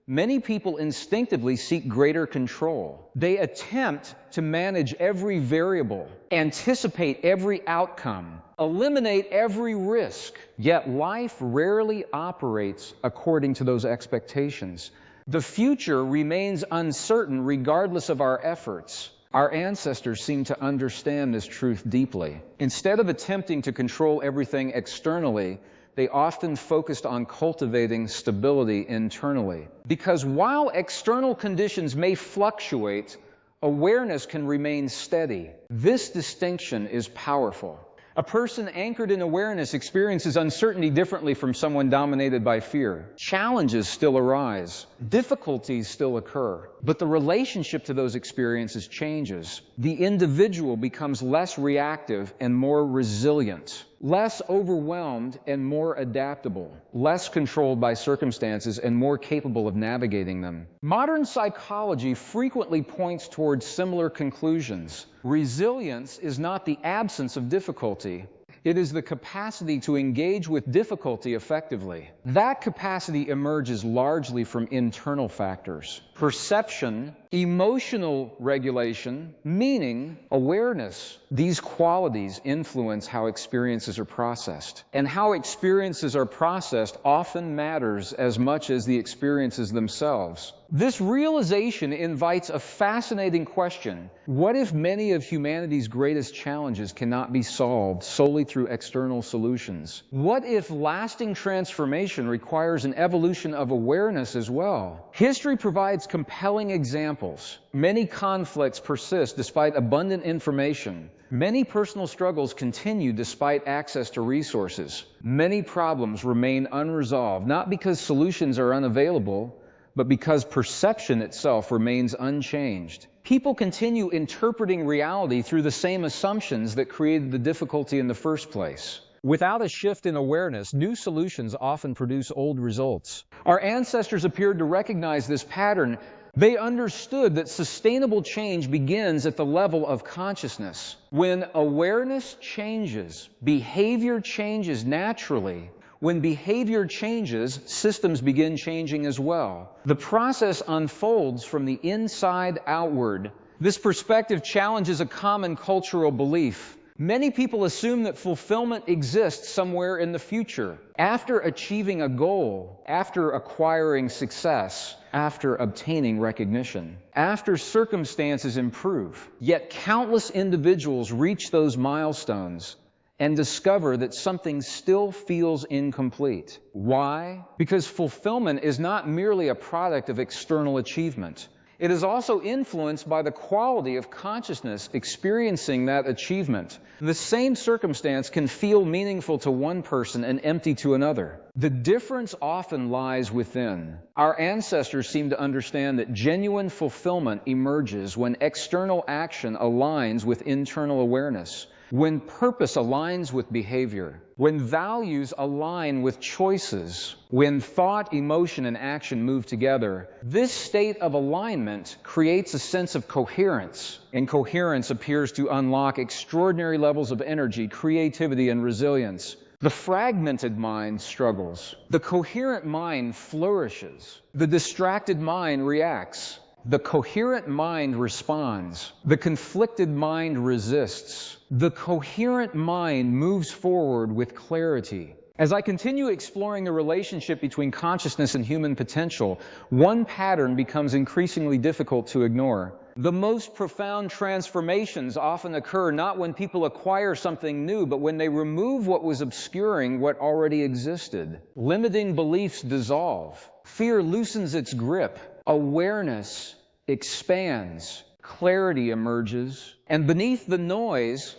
Many people instinctively seek greater control. They attempt to manage every variable, anticipate every outcome, eliminate every risk. Yet life rarely operates according to those expectations. The future remains uncertain regardless of our efforts. Our ancestors seem to understand this truth deeply. Instead of attempting to control everything externally, they often focused on cultivating stability internally. Because while external conditions may fluctuate, awareness can remain steady. This distinction is powerful. A person anchored in awareness experiences uncertainty differently from someone dominated by fear. Challenges still arise. Difficulties still occur. But the relationship to those experiences changes. The individual becomes less reactive and more resilient, less overwhelmed and more adaptable, less controlled by circumstances and more capable of navigating them. Modern psychology frequently points towards similar conclusions. Resilience is not the absence of difficulty. It is the capacity to engage with difficulty effectively. That capacity emerges largely from internal factors: perception, emotional regulation, meaning, awareness. These qualities influence how experiences are processed. And how experiences are processed often matters as much as the experiences themselves. This realization invites a fascinating question. What if many of humanity's greatest challenges cannot be solved solely through external solutions? What if lasting transformation requires an evolution of awareness as well? History provides compelling examples. Many conflicts persist despite abundant information. Many personal struggles continue despite access to resources. Many problems remain unresolved, not because solutions are unavailable, but because perception itself remains unchanged. People continue interpreting reality through the same assumptions that created the difficulty in the first place. Without a shift in awareness, new solutions often produce old results. Our ancestors appeared to recognize this pattern. They understood that sustainable change begins at the level of consciousness. When awareness changes, behavior changes naturally. When behavior changes, systems begin changing as well. The process unfolds from the inside outward. This perspective challenges a common cultural belief. Many people assume that fulfillment exists somewhere in the future, after achieving a goal, after acquiring success, after obtaining recognition, after circumstances improve. Yet countless individuals reach those milestones and discover that something still feels incomplete. Why? Because fulfillment is not merely a product of external achievement. It is also influenced by the quality of consciousness experiencing that achievement. The same circumstance can feel meaningful to one person and empty to another. The difference often lies within. Our ancestors seem to understand that genuine fulfillment emerges when external action aligns with internal awareness, when purpose aligns with behavior, when values align with choices, when thought, emotion, and action move together. This state of alignment creates a sense of coherence, and coherence appears to unlock extraordinary levels of energy, creativity, and resilience. The fragmented mind struggles. The coherent mind flourishes. The distracted mind reacts. The coherent mind responds. The conflicted mind resists. The coherent mind moves forward with clarity. As I continue exploring the relationship between consciousness and human potential, one pattern becomes increasingly difficult to ignore. The most profound transformations often occur not when people acquire something new, but when they remove what was obscuring what already existed. Limiting beliefs dissolve. Fear loosens its grip. Awareness expands, clarity emerges, and beneath the noise,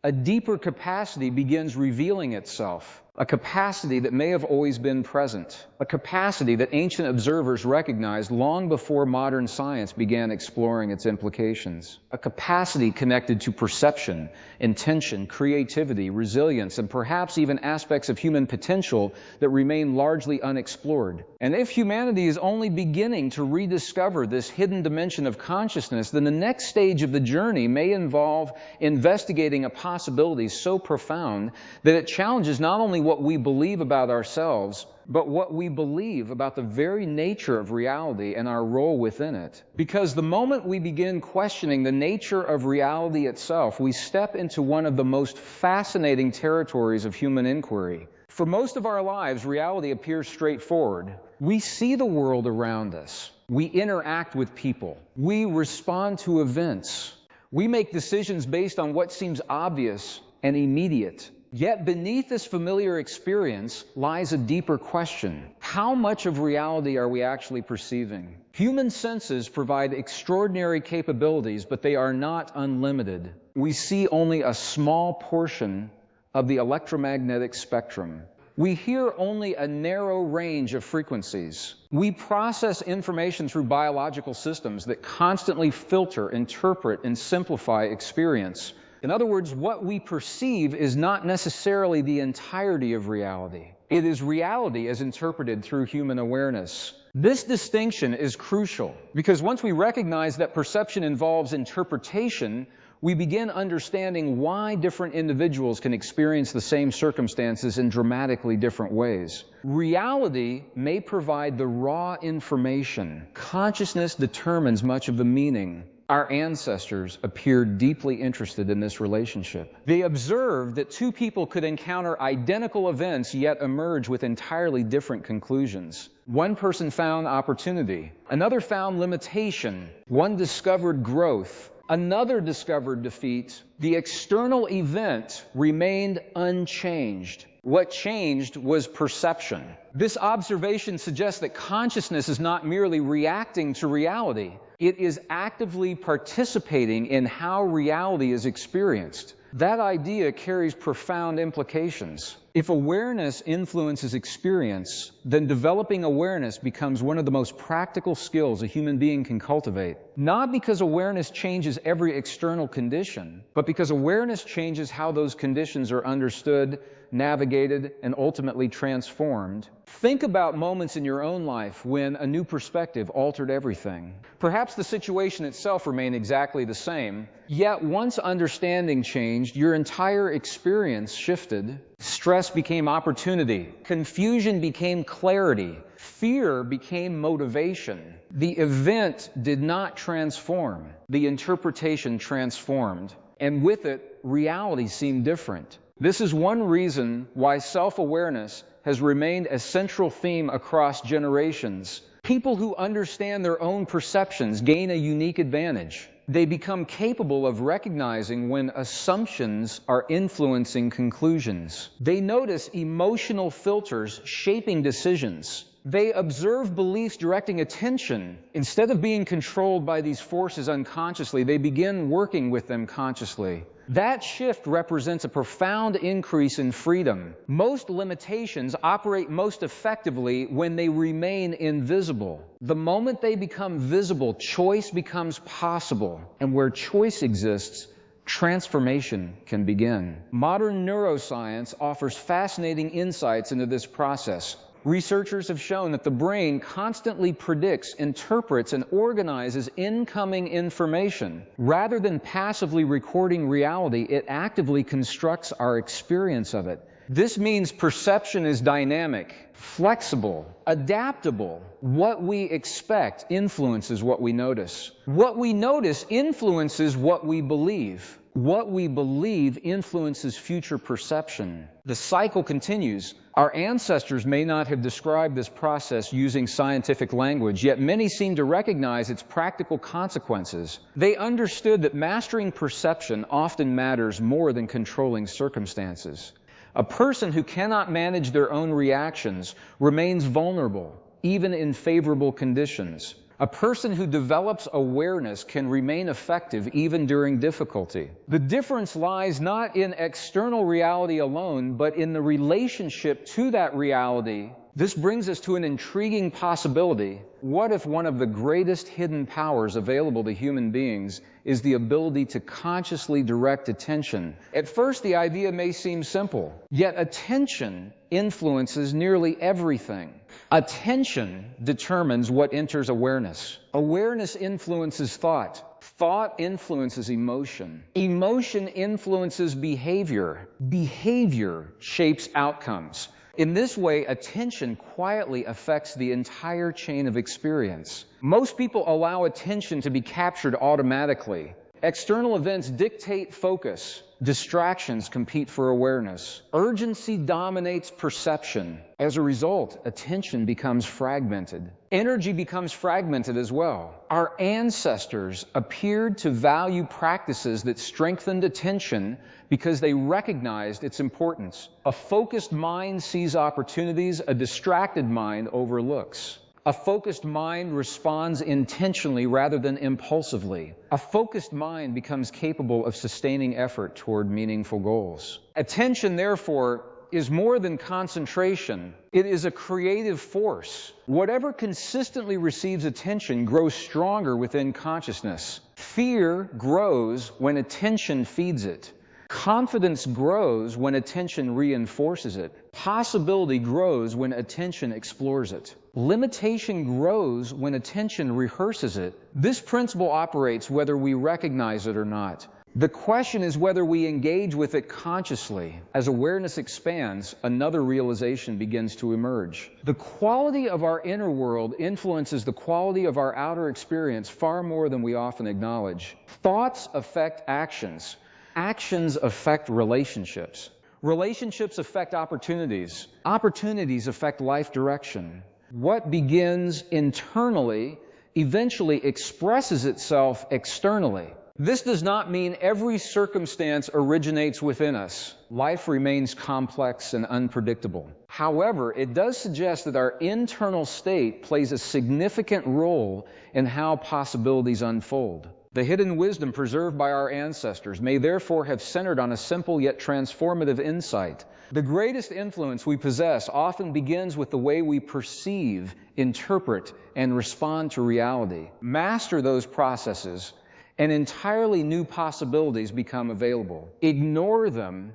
a deeper capacity begins revealing itself. A capacity that may have always been present. A capacity that ancient observers recognized long before modern science began exploring its implications. A capacity connected to perception, intention, creativity, resilience, and perhaps even aspects of human potential that remain largely unexplored. And if humanity is only beginning to rediscover this hidden dimension of consciousness, then the next stage of the journey may involve investigating a possibility so profound that it challenges not only what we believe about ourselves, but what we believe about the very nature of reality and our role within it. Because the moment we begin questioning the nature of reality itself, we step into one of the most fascinating territories of human inquiry. For most of our lives, reality appears straightforward. We see the world around us. We interact with people. We respond to events. We make decisions based on what seems obvious and immediate. Yet beneath this familiar experience lies a deeper question. How much of reality are we actually perceiving? Human senses provide extraordinary capabilities, but they are not unlimited. We see only a small portion of the electromagnetic spectrum. We hear only a narrow range of frequencies. We process information through biological systems that constantly filter, interpret, and simplify experience. In other words, what we perceive is not necessarily the entirety of reality. It is reality as interpreted through human awareness. This distinction is crucial because once we recognize that perception involves interpretation, we begin understanding why different individuals can experience the same circumstances in dramatically different ways. Reality may provide the raw information. Consciousness determines much of the meaning. Our ancestors appeared deeply interested in this relationship. They observed that two people could encounter identical events yet emerge with entirely different conclusions. One person found opportunity. Another found limitation. One discovered growth. Another discovered defeat. The external event remained unchanged. What changed was perception. This observation suggests that consciousness is not merely reacting to reality. It is actively participating in how reality is experienced. That idea carries profound implications. If awareness influences experience, then developing awareness becomes one of the most practical skills a human being can cultivate. Not because awareness changes every external condition, but because awareness changes how those conditions are understood, navigated, and ultimately transformed. Think about moments in your own life when a new perspective altered everything. Perhaps the situation itself remained exactly the same, yet once understanding changed, your entire experience shifted. Stress became opportunity. Confusion became clarity. Fear became motivation. The event did not transform. The interpretation transformed. And with it, reality seemed different. This is one reason why self-awareness has remained a central theme across generations. People who understand their own perceptions gain a unique advantage. They become capable of recognizing when assumptions are influencing conclusions. They notice emotional filters shaping decisions. They observe beliefs directing attention. Instead of being controlled by these forces unconsciously, they begin working with them consciously. That shift represents a profound increase in freedom. Most limitations operate most effectively when they remain invisible. The moment they become visible, choice becomes possible. And where choice exists, transformation can begin. Modern neuroscience offers fascinating insights into this process. Researchers have shown that the brain constantly predicts, interprets, and organizes incoming information. Rather than passively recording reality, it actively constructs our experience of it. This means perception is dynamic, flexible, adaptable. What we expect influences what we notice. What we notice influences what we believe. What we believe influences future perception. The cycle continues. Our ancestors may not have described this process using scientific language, yet many seem to recognize its practical consequences. They understood that mastering perception often matters more than controlling circumstances. A person who cannot manage their own reactions remains vulnerable, even in favorable conditions. A person who develops awareness can remain effective even during difficulty. The difference lies not in external reality alone, but in the relationship to that reality. This brings us to an intriguing possibility. What if one of the greatest hidden powers available to human beings is the ability to consciously direct attention? At first, the idea may seem simple, yet attention influences nearly everything. Attention determines what enters awareness. Awareness influences thought. Thought influences emotion. Emotion influences behavior. Behavior shapes outcomes. In this way, attention quietly affects the entire chain of experience. Most people allow attention to be captured automatically. External events dictate focus. Distractions compete for awareness. Urgency dominates perception. As a result, attention becomes fragmented. Energy becomes fragmented as well. Our ancestors appeared to value practices that strengthened attention because they recognized its importance. A focused mind sees opportunities a distracted mind overlooks. A focused mind responds intentionally rather than impulsively. A focused mind becomes capable of sustaining effort toward meaningful goals. Attention, therefore, is more than concentration. It is a creative force. Whatever consistently receives attention grows stronger within consciousness. Fear grows when attention feeds it. Confidence grows when attention reinforces it. Possibility grows when attention explores it. Limitation grows when attention rehearses it. This principle operates whether we recognize it or not. The question is whether we engage with it consciously. As awareness expands, another realization begins to emerge. The quality of our inner world influences the quality of our outer experience far more than we often acknowledge. Thoughts affect actions. Actions affect relationships. Relationships affect opportunities. Opportunities affect life direction. What begins internally eventually expresses itself externally. This does not mean every circumstance originates within us. Life remains complex and unpredictable. However, it does suggest that our internal state plays a significant role in how possibilities unfold. The hidden wisdom preserved by our ancestors may therefore have centered on a simple yet transformative insight. The greatest influence we possess often begins with the way we perceive, interpret, and respond to reality. Master those processes, and entirely new possibilities become available. Ignore them,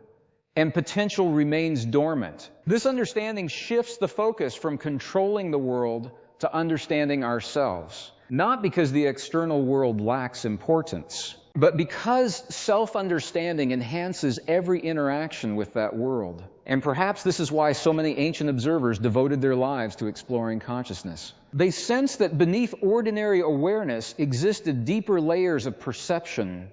and potential remains dormant. This understanding shifts the focus from controlling the world to understanding ourselves. Not because the external world lacks importance, but because self-understanding enhances every interaction with that world. And perhaps this is why so many ancient observers devoted their lives to exploring consciousness. They sensed that beneath ordinary awareness existed deeper layers of perception,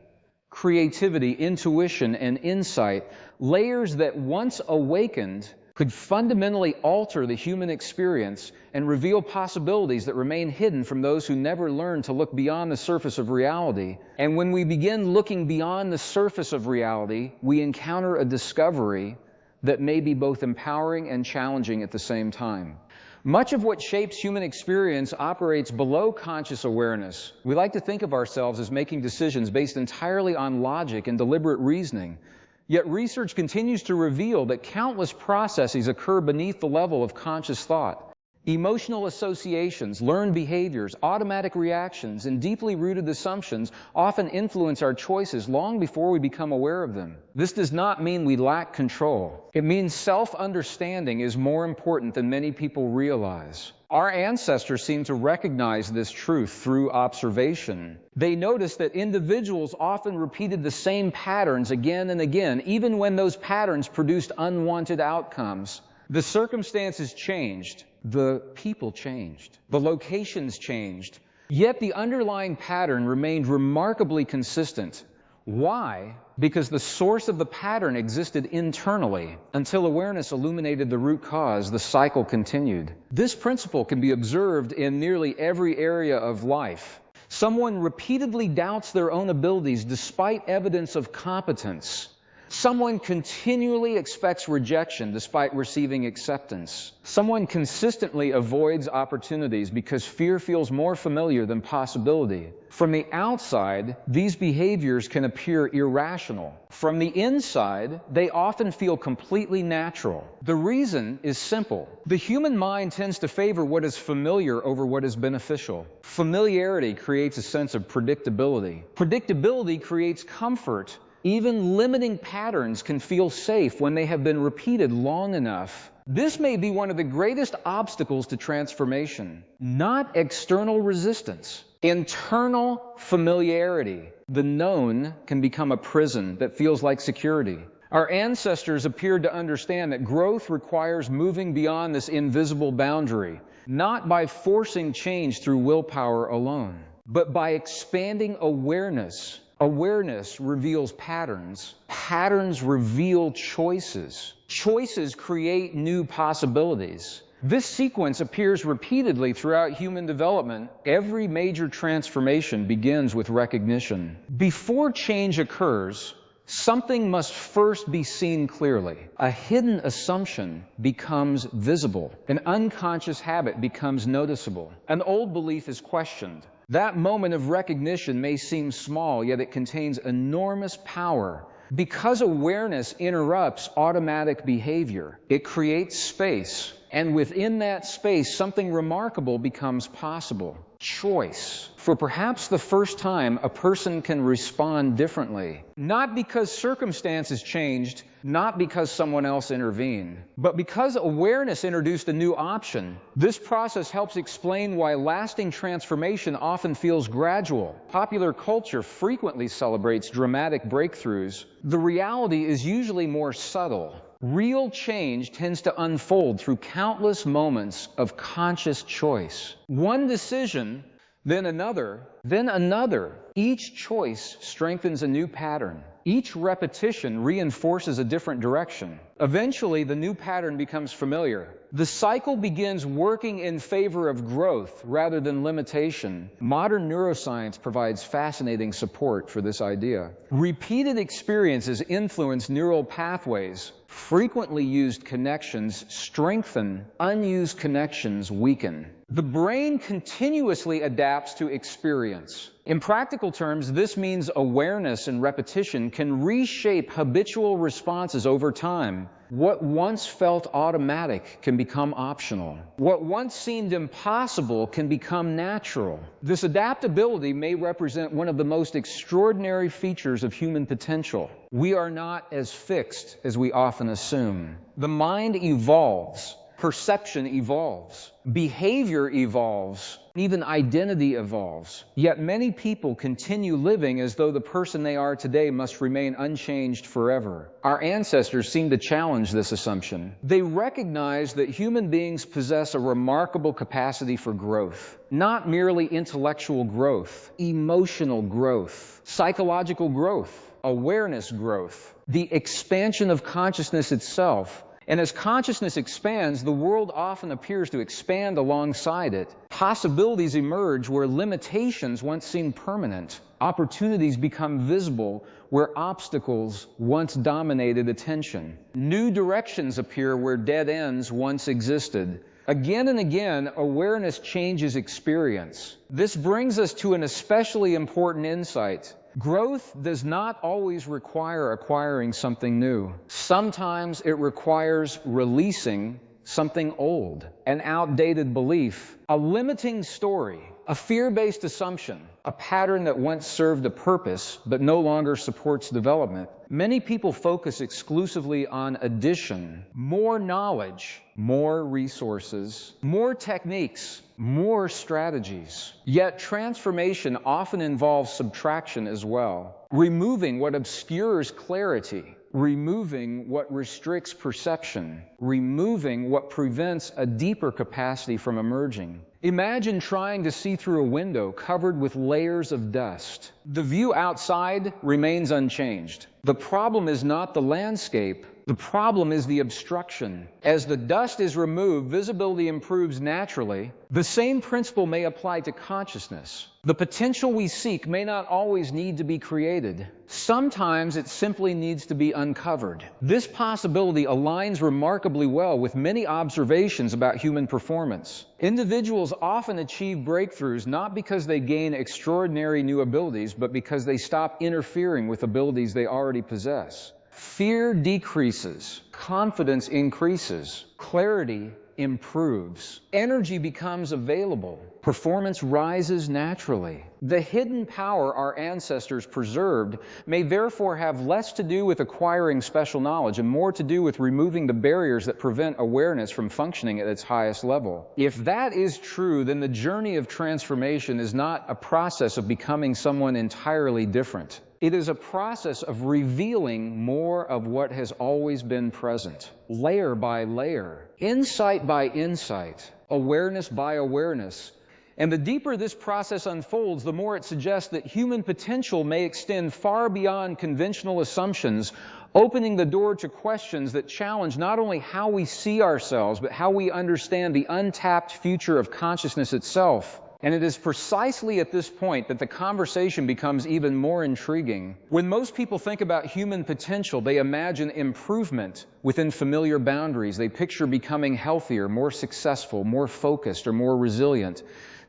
creativity, intuition, and insight, layers that once awakened could fundamentally alter the human experience and reveal possibilities that remain hidden from those who never learned to look beyond the surface of reality. And when we begin looking beyond the surface of reality, we encounter a discovery that may be both empowering and challenging at the same time. Much of what shapes human experience operates below conscious awareness. We like to think of ourselves as making decisions based entirely on logic and deliberate reasoning. Yet research continues to reveal that countless processes occur beneath the level of conscious thought. Emotional associations, learned behaviors, automatic reactions, and deeply rooted assumptions often influence our choices long before we become aware of them. This does not mean we lack control. It means self-understanding is more important than many people realize. Our ancestors seem to recognize this truth through observation. They noticed that individuals often repeated the same patterns again and again, even when those patterns produced unwanted outcomes. The circumstances changed. The people changed. The locations changed. Yet the underlying pattern remained remarkably consistent. Why? Because the source of the pattern existed internally. Until awareness illuminated the root cause, the cycle continued. This principle can be observed in nearly every area of life. Someone repeatedly doubts their own abilities despite evidence of competence. Someone continually expects rejection despite receiving acceptance. Someone consistently avoids opportunities because fear feels more familiar than possibility. From the outside, these behaviors can appear irrational. From the inside, they often feel completely natural. The reason is simple. The human mind tends to favor what is familiar over what is beneficial. Familiarity creates a sense of predictability. Predictability creates comfort. Even limiting patterns can feel safe when they have been repeated long enough. This may be one of the greatest obstacles to transformation. Not external resistance, internal familiarity. The known can become a prison that feels like security. Our ancestors appeared to understand that growth requires moving beyond this invisible boundary, not by forcing change through willpower alone, but by expanding awareness. Awareness reveals patterns. Patterns reveal choices. Choices create new possibilities. This sequence appears repeatedly throughout human development. Every major transformation begins with recognition. Before change occurs, something must first be seen clearly. A hidden assumption becomes visible. An unconscious habit becomes noticeable. An old belief is questioned. That moment of recognition may seem small, yet it contains enormous power. Because awareness interrupts automatic behavior, it creates space. And within that space, something remarkable becomes possible. Choice. For perhaps the first time, a person can respond differently. Not because circumstances changed, not because someone else intervened, but because awareness introduced a new option. This process helps explain why lasting transformation often feels gradual. Popular culture frequently celebrates dramatic breakthroughs. The reality is usually more subtle. Real change tends to unfold through countless moments of conscious choice. One decision, then another, then another. Each choice strengthens a new pattern. Each repetition reinforces a different direction. Eventually, the new pattern becomes familiar. The cycle begins working in favor of growth rather than limitation. Modern neuroscience provides fascinating support for this idea. Repeated experiences influence neural pathways. Frequently used connections strengthen, unused connections weaken. The brain continuously adapts to experience. In practical terms, this means awareness and repetition can reshape habitual responses over time. What once felt automatic can become optional. What once seemed impossible can become natural. This adaptability may represent one of the most extraordinary features of human potential. We are not as fixed as we often assume. The mind evolves. Perception evolves. Behavior evolves. Even identity evolves. Yet many people continue living as though the person they are today must remain unchanged forever. Our ancestors seem to challenge this assumption. They recognize that human beings possess a remarkable capacity for growth. Not merely intellectual growth, emotional growth, psychological growth, awareness growth, the expansion of consciousness itself. And as consciousness expands, the world often appears to expand alongside it. Possibilities emerge where limitations once seemed permanent. Opportunities become visible where obstacles once dominated attention. New directions appear where dead ends once existed. Again and again, awareness changes experience. This brings us to an especially important insight. Growth does not always require acquiring something new. Sometimes it requires releasing something old, an outdated belief, a limiting story, a fear-based assumption, a pattern that once served a purpose but no longer supports development. Many people focus exclusively on addition, more knowledge, more resources, more techniques, more strategies. Yet transformation often involves subtraction as well, removing what obscures clarity, removing what restricts perception, removing what prevents a deeper capacity from emerging. Imagine trying to see through a window covered with layers of dust. The view outside remains unchanged. The problem is not the landscape. The problem is the obstruction. As the dust is removed, visibility improves naturally. The same principle may apply to consciousness. The potential we seek may not always need to be created. Sometimes it simply needs to be uncovered. This possibility aligns remarkably well with many observations about human performance. Individuals often achieve breakthroughs not because they gain extraordinary new abilities, but because they stop interfering with abilities they already possess. Fear decreases, confidence increases, clarity improves, energy becomes available, performance rises naturally. The hidden power our ancestors preserved may therefore have less to do with acquiring special knowledge and more to do with removing the barriers that prevent awareness from functioning at its highest level. If that is true, then the journey of transformation is not a process of becoming someone entirely different. It is a process of revealing more of what has always been present, layer by layer, insight by insight, awareness by awareness. And the deeper this process unfolds, the more it suggests that human potential may extend far beyond conventional assumptions, opening the door to questions that challenge not only how we see ourselves, but how we understand the untapped future of consciousness itself. And it is precisely at this point that the conversation becomes even more intriguing. When most people think about human potential, they imagine improvement within familiar boundaries. They picture becoming healthier, more successful, more focused, or more resilient.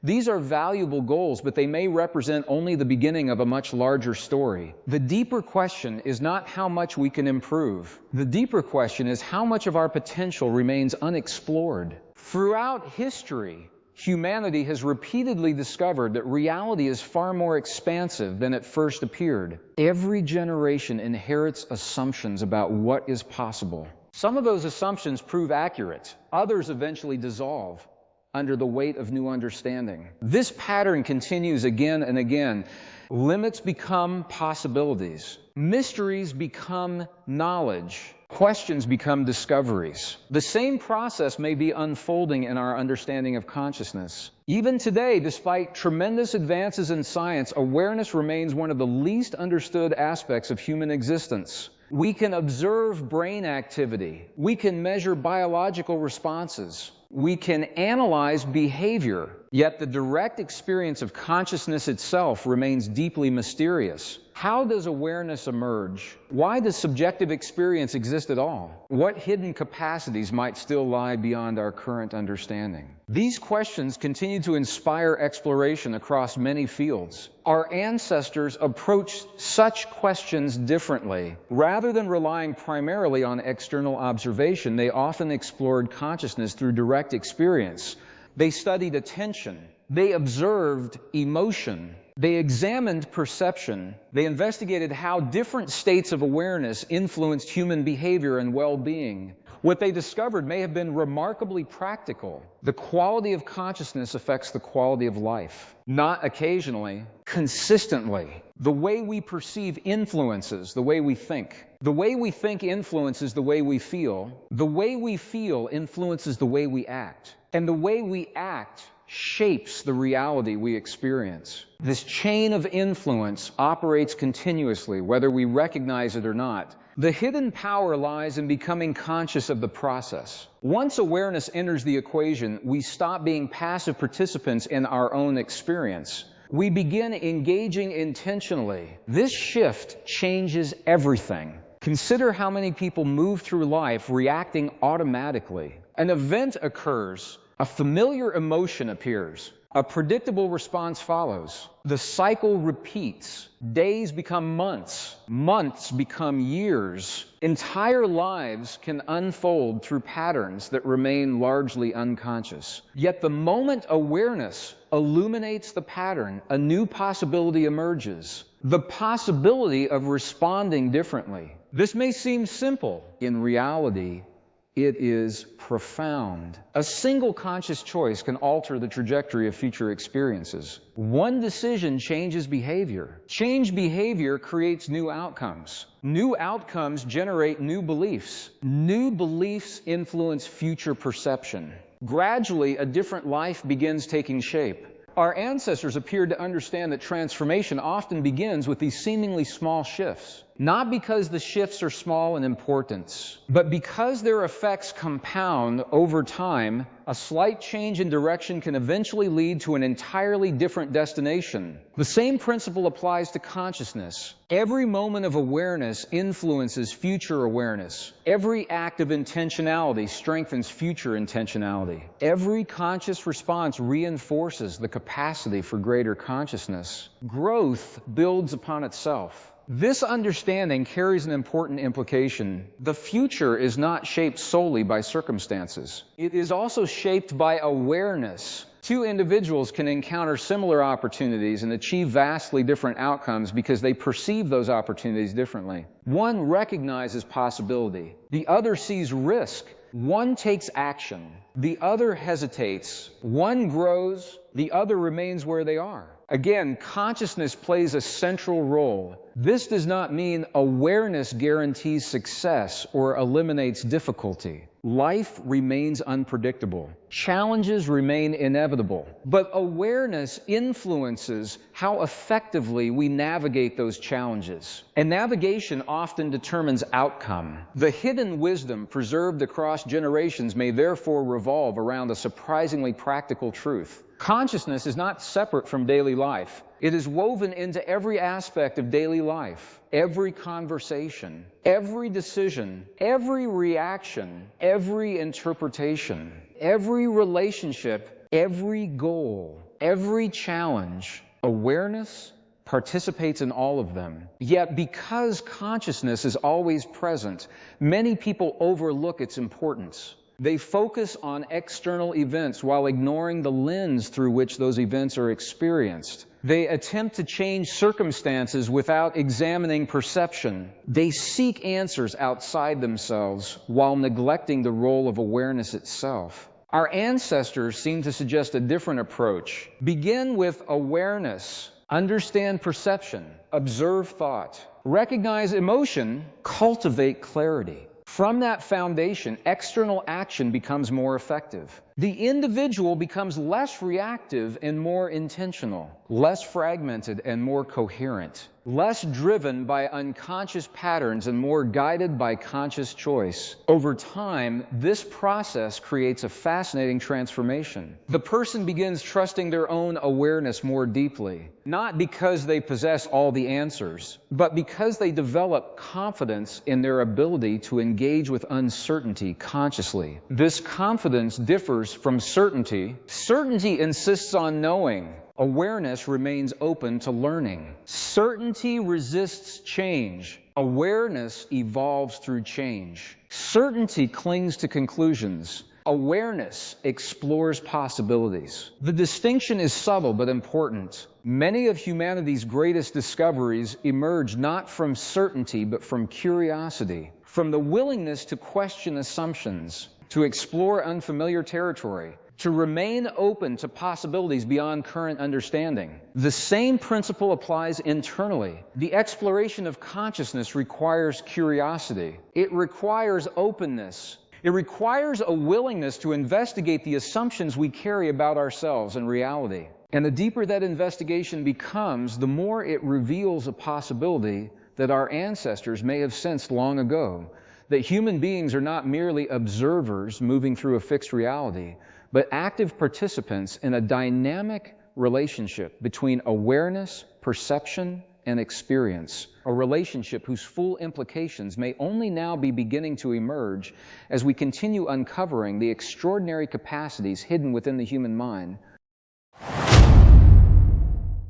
These are valuable goals, but they may represent only the beginning of a much larger story. The deeper question is not how much we can improve. The deeper question is how much of our potential remains unexplored. Throughout history, humanity has repeatedly discovered that reality is far more expansive than it first appeared. Every generation inherits assumptions about what is possible. Some of those assumptions prove accurate. Others eventually dissolve under the weight of new understanding. This pattern continues again and again. Limits become possibilities. Mysteries become knowledge. Questions become discoveries. The same process may be unfolding in our understanding of consciousness. Even today, despite tremendous advances in science, awareness remains one of the least understood aspects of human existence. We can observe brain activity. We can measure biological responses. We can analyze behavior. Yet the direct experience of consciousness itself remains deeply mysterious. How does awareness emerge? Why does subjective experience exist at all? What hidden capacities might still lie beyond our current understanding? These questions continue to inspire exploration across many fields. Our ancestors approached such questions differently. Rather than relying primarily on external observation, they often explored consciousness through direct experience. They studied attention. They observed emotion. They examined perception. They investigated how different states of awareness influenced human behavior and well-being. What they discovered may have been remarkably practical. The quality of consciousness affects the quality of life. Not occasionally, consistently. The way we perceive influences the way we think. The way we think influences the way we feel. The way we feel influences the way we act. And the way we act shapes the reality we experience. This chain of influence operates continuously, whether we recognize it or not. The hidden power lies in becoming conscious of the process. Once awareness enters the equation, we stop being passive participants in our own experience. We begin engaging intentionally. This shift changes everything. Consider how many people move through life reacting automatically. An event occurs, a familiar emotion appears, a predictable response follows. The cycle repeats. Days become months. Months become years. Entire lives can unfold through patterns that remain largely unconscious. Yet the moment awareness illuminates the pattern, a new possibility emerges. The possibility of responding differently. This may seem simple. In reality, it is profound. A single conscious choice can alter the trajectory of future experiences. One decision changes behavior. Changed behavior creates new outcomes. New outcomes generate new beliefs. New beliefs influence future perception. Gradually, a different life begins taking shape. Our ancestors appeared to understand that transformation often begins with these seemingly small shifts. Not because the shifts are small in importance, but because their effects compound over time. A slight change in direction can eventually lead to an entirely different destination. The same principle applies to consciousness. Every moment of awareness influences future awareness. Every act of intentionality strengthens future intentionality. Every conscious response reinforces the capacity for greater consciousness. Growth builds upon itself. This understanding carries an important implication. The future is not shaped solely by circumstances. It is also shaped by awareness. Two individuals can encounter similar opportunities and achieve vastly different outcomes because they perceive those opportunities differently. One recognizes possibility. The other sees risk. One takes action. The other hesitates. One grows. The other remains where they are. Again, consciousness plays a central role. This does not mean awareness guarantees success or eliminates difficulty. Life remains unpredictable. Challenges remain inevitable. But awareness influences how effectively we navigate those challenges. And navigation often determines outcome. The hidden wisdom preserved across generations may therefore revolve around a surprisingly practical truth. Consciousness is not separate from daily life. It is woven into every aspect of daily life, every conversation, every decision, every reaction, every interpretation, every relationship, every goal, every challenge. Awareness participates in all of them. Yet because consciousness is always present, many people overlook its importance. They focus on external events while ignoring the lens through which those events are experienced. They attempt to change circumstances without examining perception. They seek answers outside themselves while neglecting the role of awareness itself. Our ancestors seem to suggest a different approach. Begin with awareness. Understand perception. Observe thought. Recognize emotion. Cultivate clarity. From that foundation, external action becomes more effective. The individual becomes less reactive and more intentional, less fragmented and more coherent, less driven by unconscious patterns and more guided by conscious choice. Over time, this process creates a fascinating transformation. The person begins trusting their own awareness more deeply, not because they possess all the answers, but because they develop confidence in their ability to engage with uncertainty consciously. This confidence differs from certainty. Certainty insists on knowing. Awareness remains open to learning. Certainty resists change. Awareness evolves through change. Certainty clings to conclusions. Awareness explores possibilities. The distinction is subtle but important. Many of humanity's greatest discoveries emerge not from certainty but from curiosity, from the willingness to question assumptions, to explore unfamiliar territory, to remain open to possibilities beyond current understanding. The same principle applies internally. The exploration of consciousness requires curiosity. It requires openness. It requires a willingness to investigate the assumptions we carry about ourselves and reality. And the deeper that investigation becomes, the more it reveals a possibility that our ancestors may have sensed long ago, that human beings are not merely observers moving through a fixed reality, but active participants in a dynamic relationship between awareness, perception, and experience, a relationship whose full implications may only now be beginning to emerge as we continue uncovering the extraordinary capacities hidden within the human mind.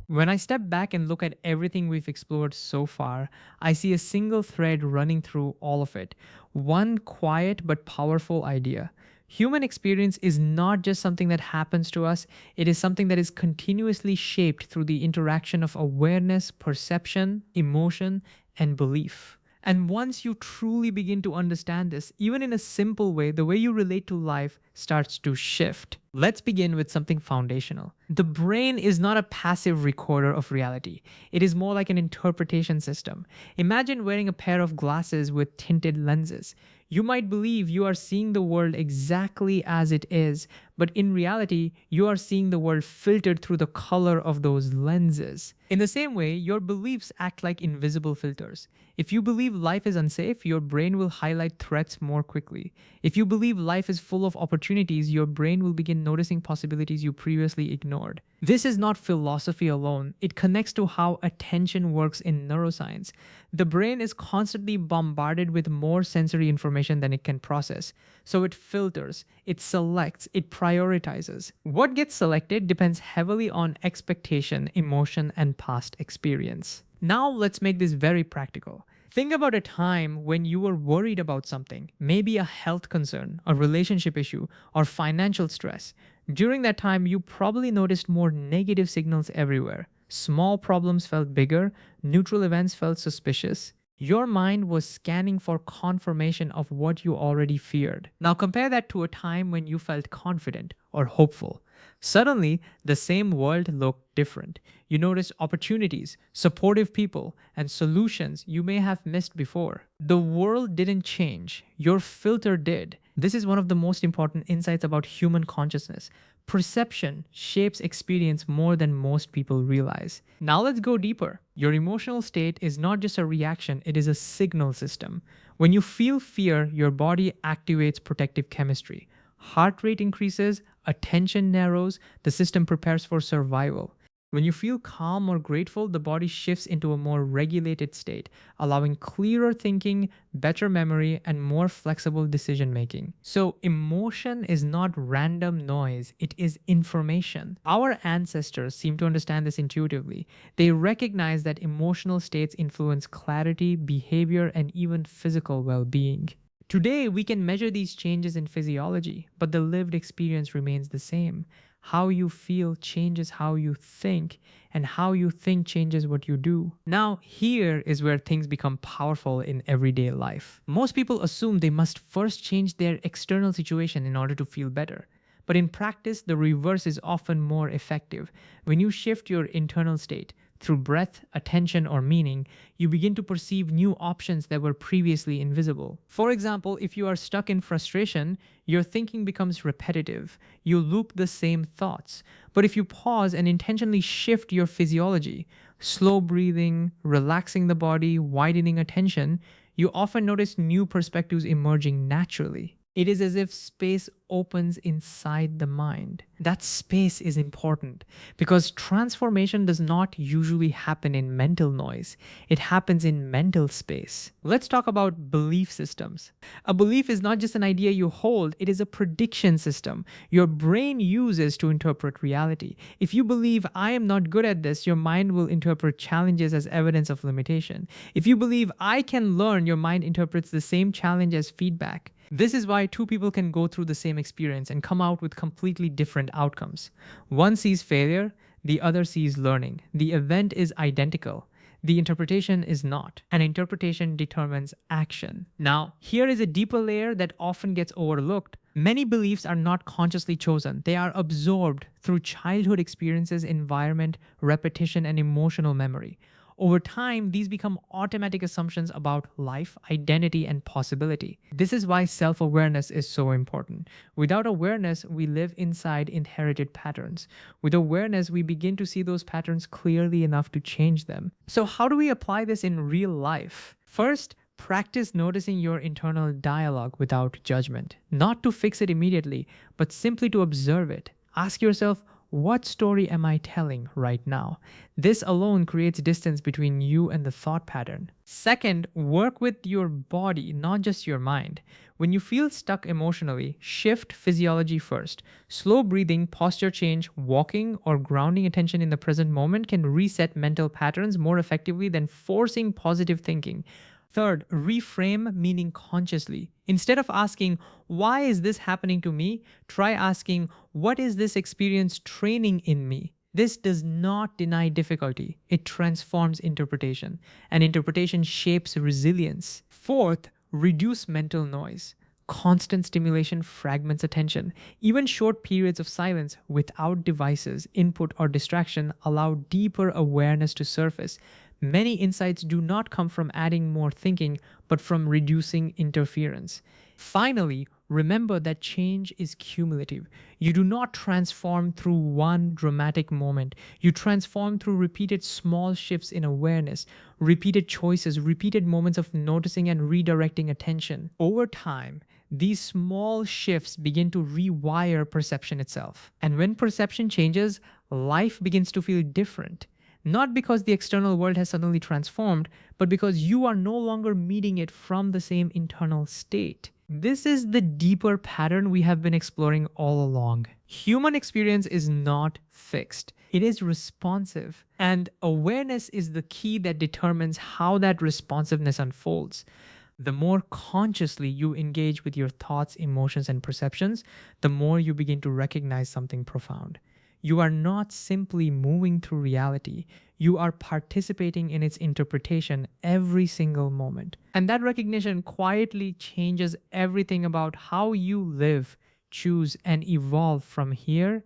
When I step back and look at everything we've explored so far, I see a single thread running through all of it. One quiet but powerful idea. Human experience is not just something that happens to us, it is something that is continuously shaped through the interaction of awareness, perception, emotion, and belief. And once you truly begin to understand this, even in a simple way, the way you relate to life starts to shift. Let's begin with something foundational. The brain is not a passive recorder of reality. It is more like an interpretation system. Imagine wearing a pair of glasses with tinted lenses. You might believe you are seeing the world exactly as it is, but in reality, you are seeing the world filtered through the color of those lenses. In the same way, your beliefs act like invisible filters. If you believe life is unsafe, your brain will highlight threats more quickly. If you believe life is full of opportunities, your brain will begin noticing possibilities you previously ignored. This is not philosophy alone. It connects to how attention works in neuroscience. The brain is constantly bombarded with more sensory information than it can process. So it filters, it selects, it prioritizes. What gets selected depends heavily on expectation, emotion, and past experience. Now let's make this very practical. Think about a time when you were worried about something, maybe a health concern, a relationship issue, or financial stress. During that time, you probably noticed more negative signals everywhere. Small problems felt bigger, neutral events felt suspicious. Your mind was scanning for confirmation of what you already feared. Now compare that to a time when you felt confident or hopeful. Suddenly, the same world looked different. You noticed opportunities, supportive people, and solutions you may have missed before. The world didn't change, your filter did. This is one of the most important insights about human consciousness. Perception shapes experience more than most people realize. Now let's go deeper. Your emotional state is not just a reaction, it is a signal system. When you feel fear, your body activates protective chemistry. Heart rate increases, attention narrows, the system prepares for survival. When you feel calm or grateful, the body shifts into a more regulated state, allowing clearer thinking, better memory, and more flexible decision making. So, emotion is not random noise, it is information. Our ancestors seem to understand this intuitively. They recognize that emotional states influence clarity, behavior, and even physical well being. Today, we can measure these changes in physiology, but the lived experience remains the same. How you feel changes how you think, and how you think changes what you do. Now, here is where things become powerful in everyday life. Most people assume they must first change their external situation in order to feel better. But in practice, the reverse is often more effective. When you shift your internal state, through breath, attention, or meaning, you begin to perceive new options that were previously invisible. For example, if you are stuck in frustration, your thinking becomes repetitive. You loop the same thoughts. But if you pause and intentionally shift your physiology, slow breathing, relaxing the body, widening attention, you often notice new perspectives emerging naturally. It is as if space opens inside the mind. That space is important because transformation does not usually happen in mental noise. It happens in mental space. Let's talk about belief systems. A belief is not just an idea you hold, it is a prediction system your brain uses to interpret reality. If you believe I am not good at this, your mind will interpret challenges as evidence of limitation. If you believe I can learn, your mind interprets the same challenge as feedback. This is why two people can go through the same experience and come out with completely different outcomes. One sees failure, the other sees learning. The event is identical. The interpretation is not. And interpretation determines action. Now, here is a deeper layer that often gets overlooked. Many beliefs are not consciously chosen, they are absorbed through childhood experiences, environment, repetition, and emotional memory. Over time, these become automatic assumptions about life, identity, and possibility. This is why self awareness is so important. Without awareness, we live inside inherited patterns. With awareness, we begin to see those patterns clearly enough to change them. So, how do we apply this in real life? First, practice noticing your internal dialogue without judgment. Not to fix it immediately, but simply to observe it. Ask yourself, what story am I telling right now? This alone creates distance between you and the thought pattern. Second, work with your body, not just your mind. When you feel stuck emotionally, shift physiology first. Slow breathing, posture change, walking, or grounding attention in the present moment can reset mental patterns more effectively than forcing positive thinking. Third, reframe meaning consciously. Instead of asking, why is this happening to me? Try asking, what is this experience training in me? This does not deny difficulty, it transforms interpretation, and interpretation shapes resilience. Fourth, reduce mental noise. Constant stimulation fragments attention. Even short periods of silence without devices, input, or distraction allow deeper awareness to surface. Many insights do not come from adding more thinking, but from reducing interference. Finally, remember that change is cumulative. You do not transform through one dramatic moment. You transform through repeated small shifts in awareness, repeated choices, repeated moments of noticing and redirecting attention. Over time, these small shifts begin to rewire perception itself. And when perception changes, life begins to feel different. Not because the external world has suddenly transformed, but because you are no longer meeting it from the same internal state. This is the deeper pattern we have been exploring all along. Human experience is not fixed. It is responsive, and awareness is the key that determines how that responsiveness unfolds. The more consciously you engage with your thoughts, emotions, and perceptions, the more you begin to recognize something profound. You are not simply moving through reality, you are participating in its interpretation every single moment. And that recognition quietly changes everything about how you live, choose, and evolve from here